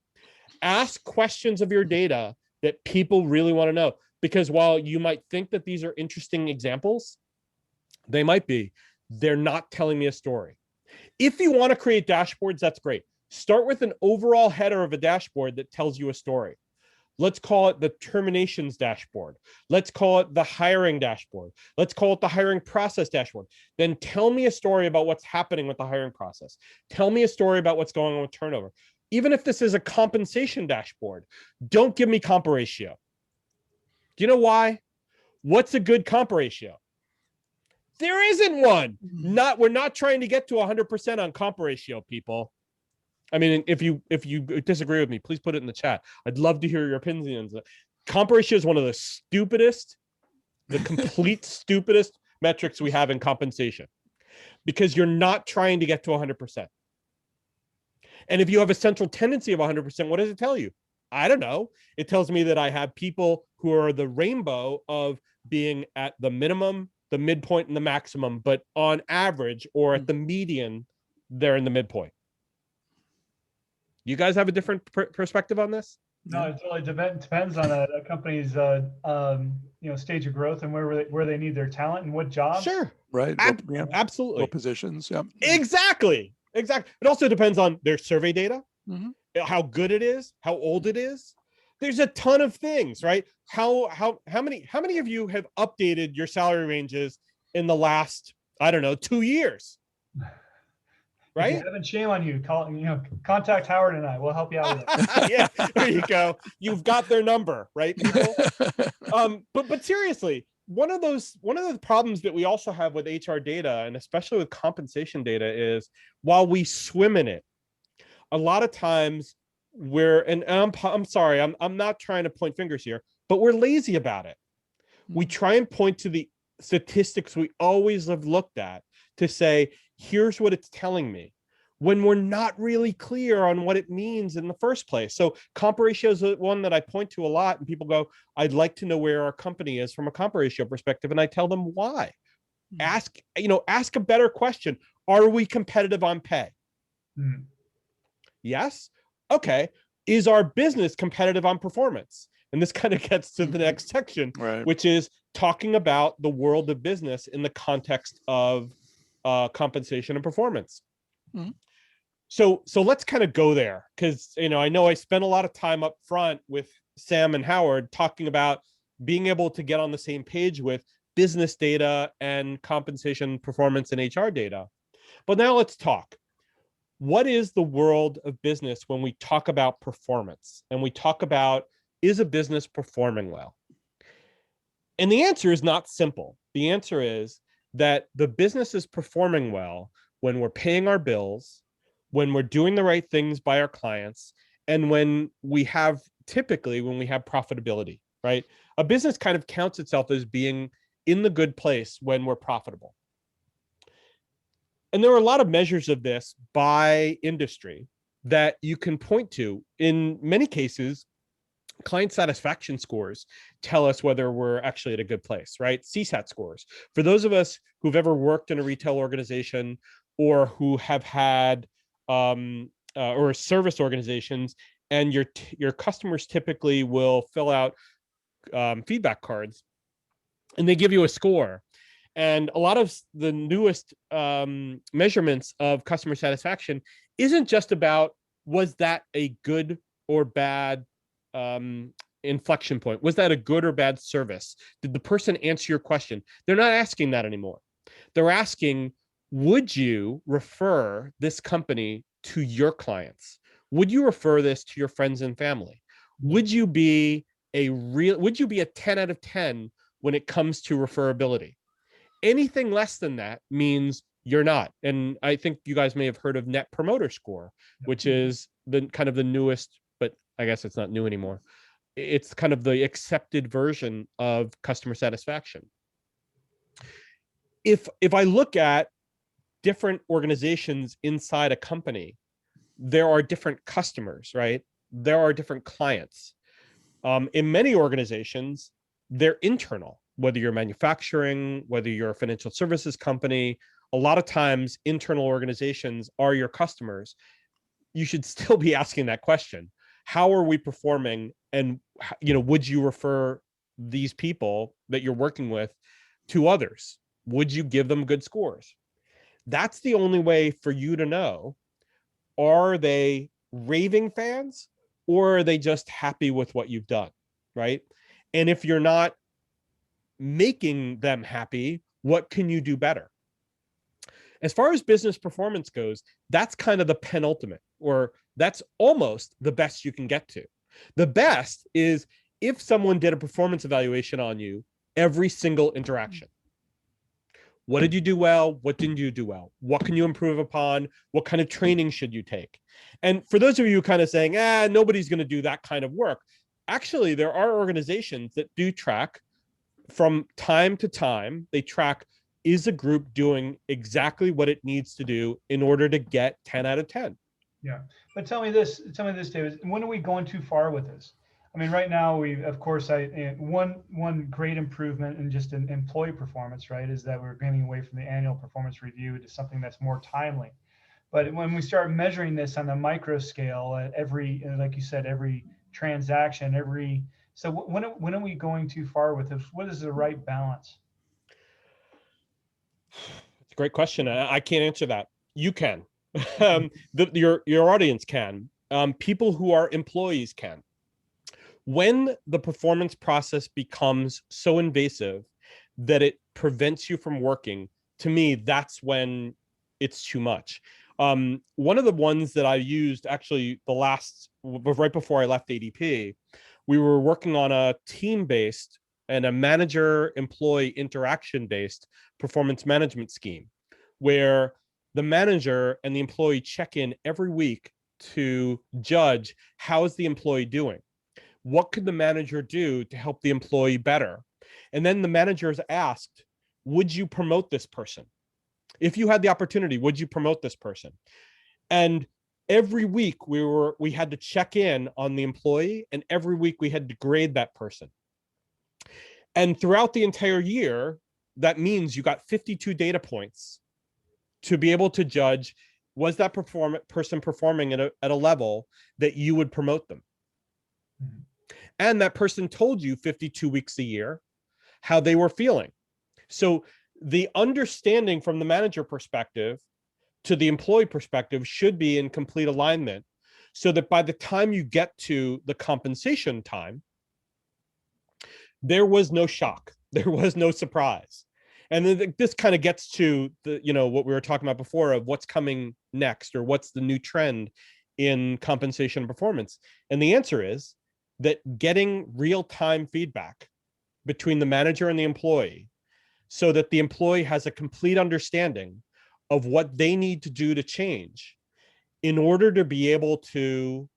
Ask questions of your data that people really want to know. Because while you might think that these are interesting examples, they might be. They're not telling me a story. If you want to create dashboards, that's great. Start with an overall header of a dashboard that tells you a story. Let's call it the terminations dashboard. Let's call it the hiring dashboard. Let's call it the hiring process dashboard. Then tell me a story about what's happening with the hiring process. Tell me a story about what's going on with turnover. Even if this is a compensation dashboard, don't give me comp ratio. Do you know why? What's a good comp ratio? There isn't one. We're not trying to get to 100% on comp ratio, people. I mean, if you disagree with me, please put it in the chat. I'd love to hear your opinions. Comp ratio is one of the complete stupidest metrics we have in compensation, because you're not trying to get to 100%. And if you have a central tendency of 100%, what does it tell you? I don't know. It tells me that I have people who are the rainbow of being at the minimum, the midpoint, and the maximum, but on average or at the median, they're in the midpoint. You guys have a different perspective on this? No, it totally depends on a company's stage of growth and where they need their talent and what jobs. Sure, Right. Absolutely. What positions? Yeah. Exactly. It also depends on their survey data, how good it is, how old it is. There's a ton of things, right? How many of you have updated your salary ranges in the last, I don't know, 2 years? Right? If you haven't, shame on you. Contact Howard and I. We'll help you out with it. Yeah, there you go. You've got their number, right, people? But seriously, one of the problems that we also have with HR data, and especially with compensation data, is while we swim in it, a lot of times and I'm sorry, I'm not trying to point fingers here, but we're lazy about it. We try and point to the statistics we always have looked at to say, here's what it's telling me, when we're not really clear on what it means in the first place. So comp ratio is one that I point to a lot, and people go, I'd like to know where our company is from a comp ratio perspective. And I tell them why. Ask a better question. Are we competitive on pay? Yes. Okay. Is our business competitive on performance? And this kind of gets to the next section, Right. which is talking about the world of business in the context of compensation and performance. So let's kind of go there, because I know I spent a lot of time up front with Sam and Howard talking about being able to get on the same page with business data and compensation, performance, and HR data. But now let's talk. What is the world of business when we talk about performance and we talk about, is a business performing well? And the answer is not simple. The answer is that the business is performing well when we're paying our bills, when we're doing the right things by our clients, and when we have profitability, right? A business kind of counts itself as being in the good place when we're profitable. And there are a lot of measures of this by industry that you can point to. In many cases, client satisfaction scores tell us whether we're actually at a good place, right? CSAT scores. For those of us who've ever worked in a retail organization or who have had or service organizations, and your customers typically will fill out feedback cards, and they give you a score. And a lot of the newest measurements of customer satisfaction isn't just about, was that a good or bad inflection point? Was that a good or bad service? Did the person answer your question? They're not asking that anymore. They're asking, would you refer this company to your clients? Would you refer this to your friends and family? Would you be a 10 out of 10 when it comes to referability? Anything less than that means you're not. And I think you guys may have heard of Net Promoter Score, which is the kind of the newest, but I guess it's not new anymore. It's kind of the accepted version of customer satisfaction. If I look at different organizations inside a company, there are different customers, right? There are different clients. In many organizations, they're internal. Whether you're manufacturing, whether you're a financial services company, a lot of times internal organizations are your customers. You should still be asking that question. How are we performing? And would you refer these people that you're working with to others? Would you give them good scores? That's the only way for you to know, are they raving fans or are they just happy with what you've done, right? And if you're not making them happy, what can you do better? As far as business performance goes, that's kind of the penultimate, or that's almost the best you can get to. The best is if someone did a performance evaluation on you every single interaction. What did you do well? What didn't you do well? What can you improve upon? What kind of training should you take? And for those of you kind of saying, nobody's going to do that kind of work. Actually, there are organizations that do track from time to time. They track, is a group doing exactly what it needs to do in order to get 10 out of 10? Yeah. But tell me this, David, when are we going too far with this? I mean, right now, of course, one great improvement in just in employee performance, right, is that we're getting away from the annual performance review to something that's more timely. But when we start measuring this on the micro scale at every, like you said, every transaction, so when are we going too far with this? What is the right balance? It's a great question. I can't answer that. You can. Your audience can. People who are employees can. When the performance process becomes so invasive that it prevents you from working, to me, that's when it's too much. One of the ones that I used actually right before I left ADP, we were working on a team-based and a manager-employee interaction-based performance management scheme, where the manager and the employee check in every week to judge how is the employee doing. What could the manager do to help the employee better? And then the manager is asked, would you promote this person? If you had the opportunity, would you promote this person? And every week we had to check in on the employee, and every week we had to grade that person. And throughout the entire year, that means you got 52 data points to be able to judge, was that person performing at a level that you would promote them? Mhm. And that person told you 52 weeks a year how they were feeling. So the understanding from the manager perspective to the employee perspective should be in complete alignment, so that by the time you get to the compensation time, there was no shock, there was no surprise. And then this kind of gets to the, what we were talking about before of what's coming next, or what's the new trend in compensation and performance. And the answer is that getting real-time feedback between the manager and the employee, so that the employee has a complete understanding of what they need to do to change in order to be able to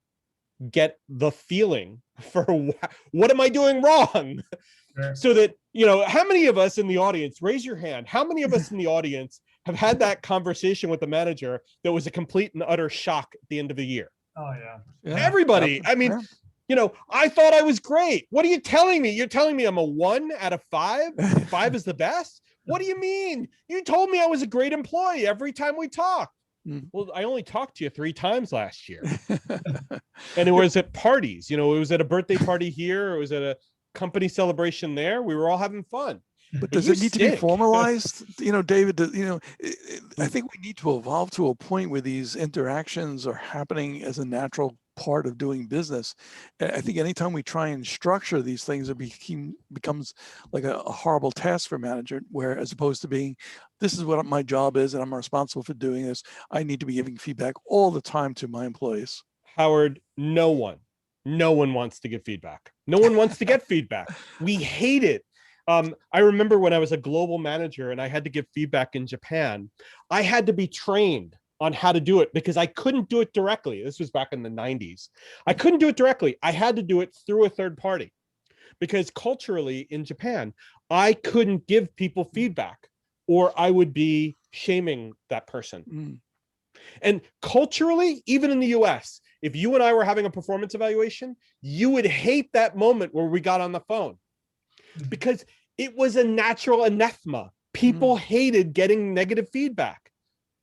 get the feeling for what am I doing wrong? Sure. So that, how many of us in the audience, raise your hand, how many of us in the audience have had that conversation with the manager that was a complete and utter shock at the end of the year? Oh yeah. Yeah. Everybody. I mean, I thought I was great. What are you telling me? You're telling me I'm a 1 out of 5? 5 is the best? What do you mean? You told me I was a great employee every time we talked. Well, I only talked to you 3 times last year. And it was at parties. It was at a birthday party here. It was at a company celebration there. We were all having fun. But does it need to be formalized? David, I think we need to evolve to a point where these interactions are happening as a natural part of doing business. I think anytime we try and structure these things, it becomes like a horrible task for manager, where as opposed to being, this is what my job is and I'm responsible for doing this, I need to be giving feedback all the time to my employees. Howard, no one wants to give feedback. No one wants to get feedback. We hate it. I remember when I was a global manager and I had to give feedback in Japan, I had to be trained on how to do it because I couldn't do it directly. This was back in the 90s. I couldn't do it directly. I had to do it through a third party, because culturally in Japan, I couldn't give people feedback or I would be shaming that person. And culturally, even in the US, if you and I were having a performance evaluation, you would hate that moment where we got on the phone, because it was a natural anathema. People hated getting negative feedback.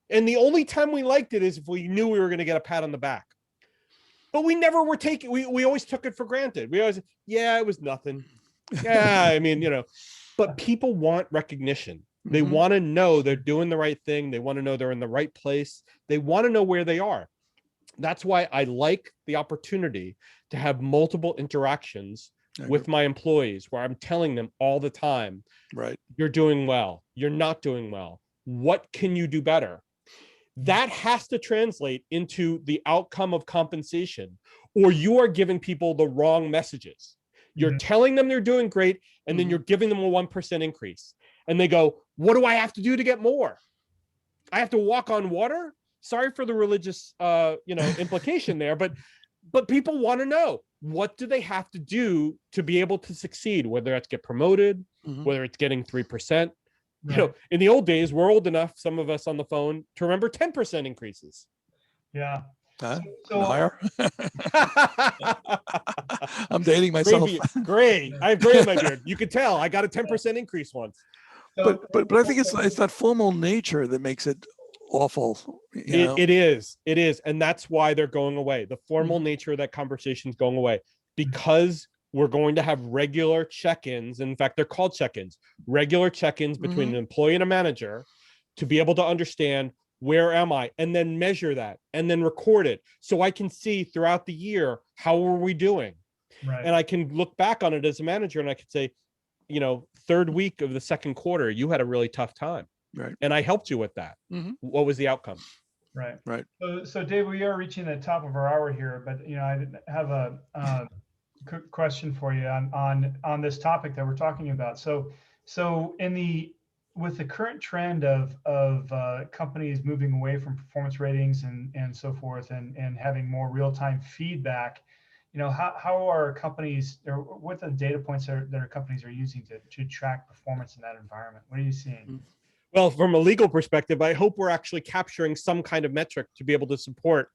And the only time we liked it is if we knew we were going to get a pat on the back. But we never were taking, we always took it for granted. We always, yeah, it was nothing. Yeah, I mean, but people want recognition. They want to know they're doing the right thing. They want to know they're in the right place. They want to know where they are. That's why I like the opportunity to have multiple interactions with my employees, where I'm telling them all the time, right, you're doing well, you're not doing well. What can you do better? That has to translate into the outcome of compensation, or you are giving people the wrong messages. You're telling them they're doing great, and then you're giving them a 1% increase. And they go, what do I have to do to get more? I have to walk on water? Sorry for the religious implication there, but people want to know, what do they have to do to be able to succeed, whether that's get promoted, whether it's getting 3%. Right. In the old days, we're old enough, some of us on the phone, to remember 10% increases. Yeah. So higher. I'm dating myself. Great. I have gray in my beard. You could tell I got a 10% increase once. But I think it's that formal nature that makes it awful. It is. And that's why they're going away. The formal nature of that conversation is going away, because we're going to have regular check-ins. In fact, they're called check-ins, regular check-ins between an employee and a manager, to be able to understand, where am I? And then measure that and then record it, so I can see throughout the year, how are we doing? Right. And I can look back on it as a manager and I could say, third week of the second quarter, you had a really tough time. Right. And I helped you with that. What was the outcome? Right. Right. So Dave, we are reaching the top of our hour here, but I have a question for you on this topic that we're talking about. So in the with the current trend of companies moving away from performance ratings and so forth, and having more real-time feedback, how are companies, or what are the data points that our companies are using to track performance in that environment? What are you seeing? Well, from a legal perspective, I hope we're actually capturing some kind of metric to be able to support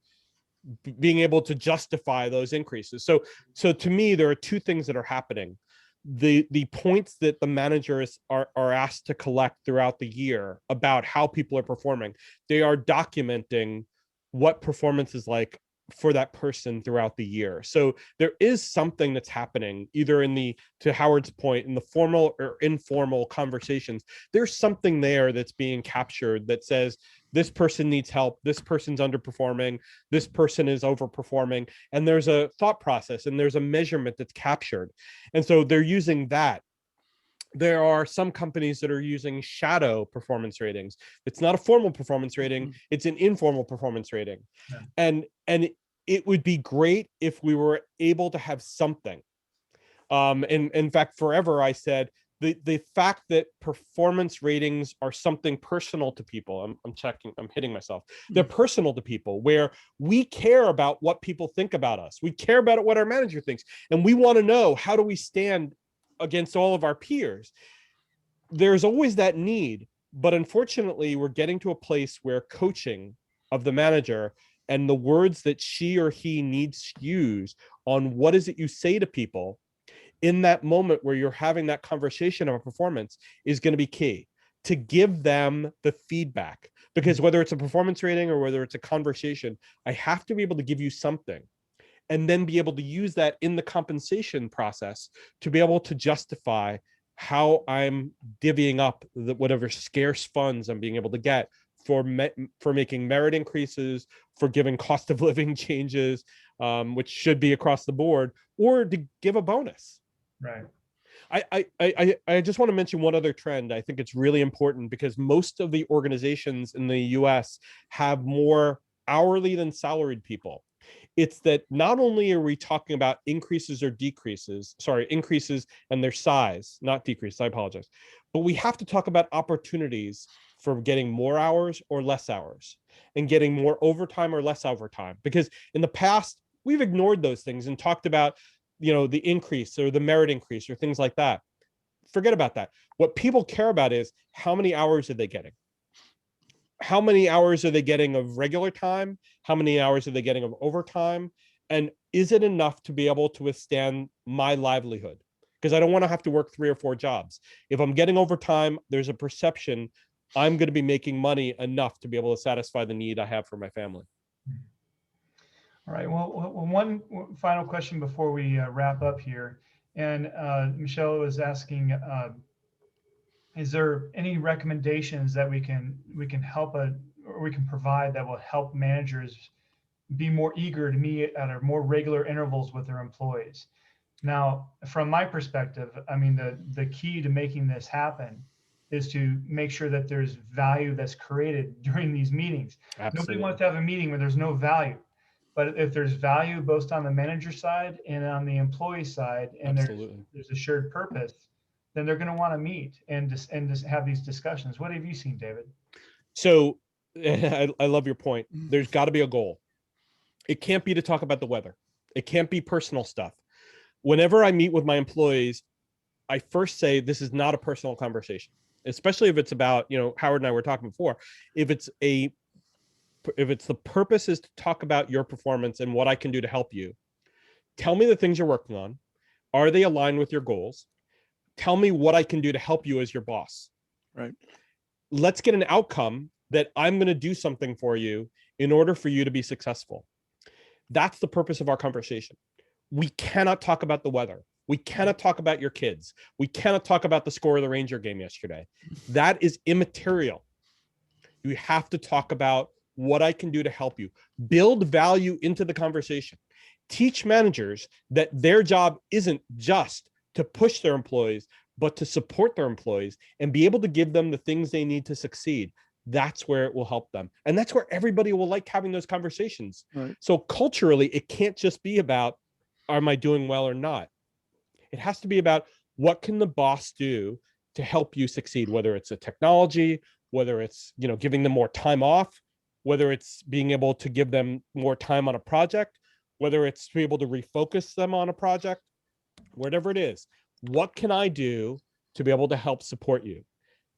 being able to justify those increases. So to me, there are two things that are happening. The points that the managers are asked to collect throughout the year about how people are performing, they are documenting what performance is like for that person throughout the year. So there is something that's happening either to Howard's point, in the formal or informal conversations. There's something there that's being captured that says this person needs help, this person's underperforming, this person is overperforming, and there's a thought process and there's a measurement that's captured. And so they're using that. There are some companies that are using shadow performance ratings. It's not a formal performance rating, it's an informal performance rating. Yeah. And it would be great if we were able to have something. And in fact, forever I said the fact that performance ratings are something personal to people. I'm hitting myself. They're personal to people, where we care about what people think about us. We care about what our manager thinks, and we want to know, how do we stand against all of our peers? There's always that need, but unfortunately, we're getting to a place where coaching of the manager and the words that she or he needs to use on what is it you say to people in that moment where you're having that conversation of a performance is going to be key to give them the feedback. Because whether it's a performance rating or whether it's a conversation, I have to be able to give you something and then be able to use that in the compensation process to be able to justify how I'm divvying up whatever scarce funds I'm being able to get for making merit increases, for giving cost of living changes, which should be across the board, or to give a bonus. Right. I just want to mention one other trend. I think it's really important because most of the organizations in the US have more hourly than salaried people. It's that not only are we talking about increases or decreases, increases and their size, not decrease, I apologize, but we have to talk about opportunities for getting more hours or less hours, and getting more overtime or less overtime. Because in the past, we've ignored those things and talked about, the increase or the merit increase or things like that. Forget about that. What people care about is, how many hours are they getting? How many hours are they getting of regular time? How many hours are they getting of overtime? And is it enough to be able to withstand my livelihood? Because I don't want to have to work 3 or 4 jobs. If I'm getting overtime, there's a perception I'm going to be making money enough to be able to satisfy the need I have for my family. All right. Well, one final question before we wrap up here. And Michelle was asking, is there any recommendations that we can help or we can provide that will help managers be more eager to meet at a more regular intervals with their employees? Now, from my perspective, I mean, the key to making this happen is to make sure that there's value that's created during these meetings. Absolutely. Nobody wants to have a meeting where there's no value. But if there's value both on the manager side and on the employee side, and there's a shared purpose, then they're going to want to meet and just have these discussions. What have you seen, David? So I love your point. There's got to be a goal. It can't be to talk about the weather. It can't be personal stuff. Whenever I meet with my employees, I first say, this is not a personal conversation, especially if it's about, Howard and I were talking before, if it's the purpose is to talk about your performance and what I can do to help you. Tell me the things you're working on. Are they aligned with your goals? Tell me what I can do to help you as your boss. Right. Let's get an outcome that I'm going to do something for you in order for you to be successful. That's the purpose of our conversation. We cannot talk about the weather. We cannot talk about your kids. We cannot talk about the score of the Ranger game yesterday. That is immaterial. You have to talk about what I can do to help you. Build value into the conversation. Teach managers that their job isn't just to push their employees, but to support their employees and be able to give them the things they need to succeed. That's where it will help them. And that's where everybody will like having those conversations. Right. So culturally, it can't just be about, am I doing well or not? It has to be about, what can the boss do to help you succeed, whether it's a technology, whether it's, you know, giving them more time off, whether it's being able to give them more time on a project, whether it's to be able to refocus them on a project, whatever it is. What can I do to be able to help support you?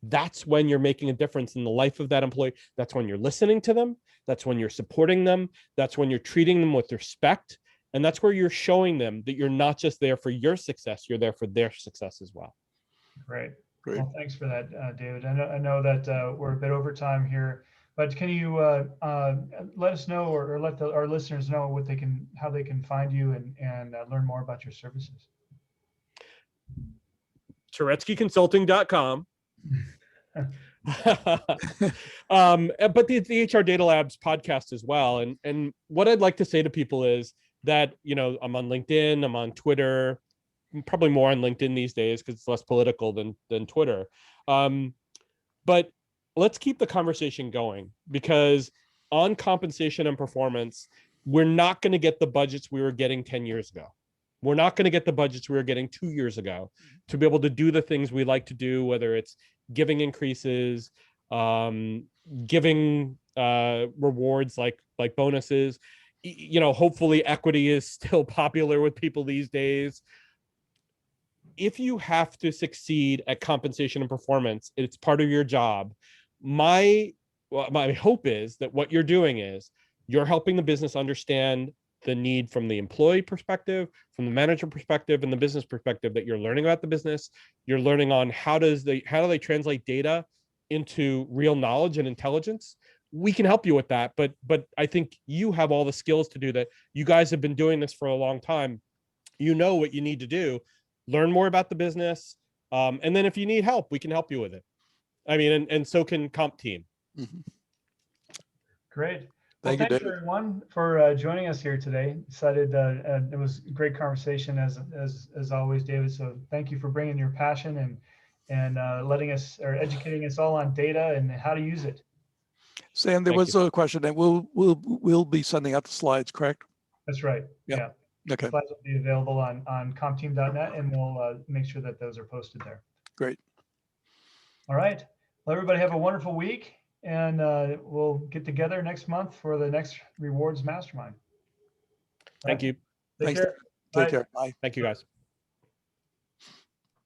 That's when you're making a difference in the life of that employee. That's when you're listening to them. That's when you're supporting them. That's when you're treating them with respect. And that's where you're showing them that you're not just there for your success, you're there for their success as well. Great. Great. Well, thanks for that, David. I know that we're a bit over time here, but can you let us know or let our listeners know what how they can find you and learn more about your services? TuretskyConsulting.com. But the HR Data Labs podcast as well. And what I'd like to say to people is that, you know, I'm on LinkedIn, I'm on Twitter, probably more on LinkedIn these days because it's less political than Twitter. But let's keep the conversation going, because on compensation and performance, we're not going to get the budgets we were getting 10 years ago. We're not going to get the budgets we were getting 2 years ago to be able to do the things we like to do, whether it's giving increases, giving rewards like bonuses. You know, hopefully equity is still popular with people these days. If you have to succeed at compensation and performance, it's part of your job. My hope is that what you're doing is you're helping the business understand the need from the employee perspective, from the manager perspective, and the business perspective, that you're learning about the business. You're learning on how do they translate data into real knowledge and intelligence. We can help you with that, but I think you have all the skills to do that. You guys have been doing this for a long time. You know what you need to do. Learn more about the business, and then if you need help, we can help you with it. I mean, and so can Comp Team. Mm-hmm. Great. Thank Well, you, thanks David, everyone for joining us here today. Excited. It was a great conversation as always, David. So thank you for bringing your passion and letting us or educating us all on data and how to use it. Sam. There was a question that we'll be sending out the slides, correct? That's right. Yeah. Okay. Slides will be available on compteam.net, and we'll make sure that those are posted there. Great. All right. Well, everybody have a wonderful week, and we'll get together next month for the next Rewards Mastermind. Thank you. Take Thanks. care. Take Bye. care. Bye. Thank you, guys.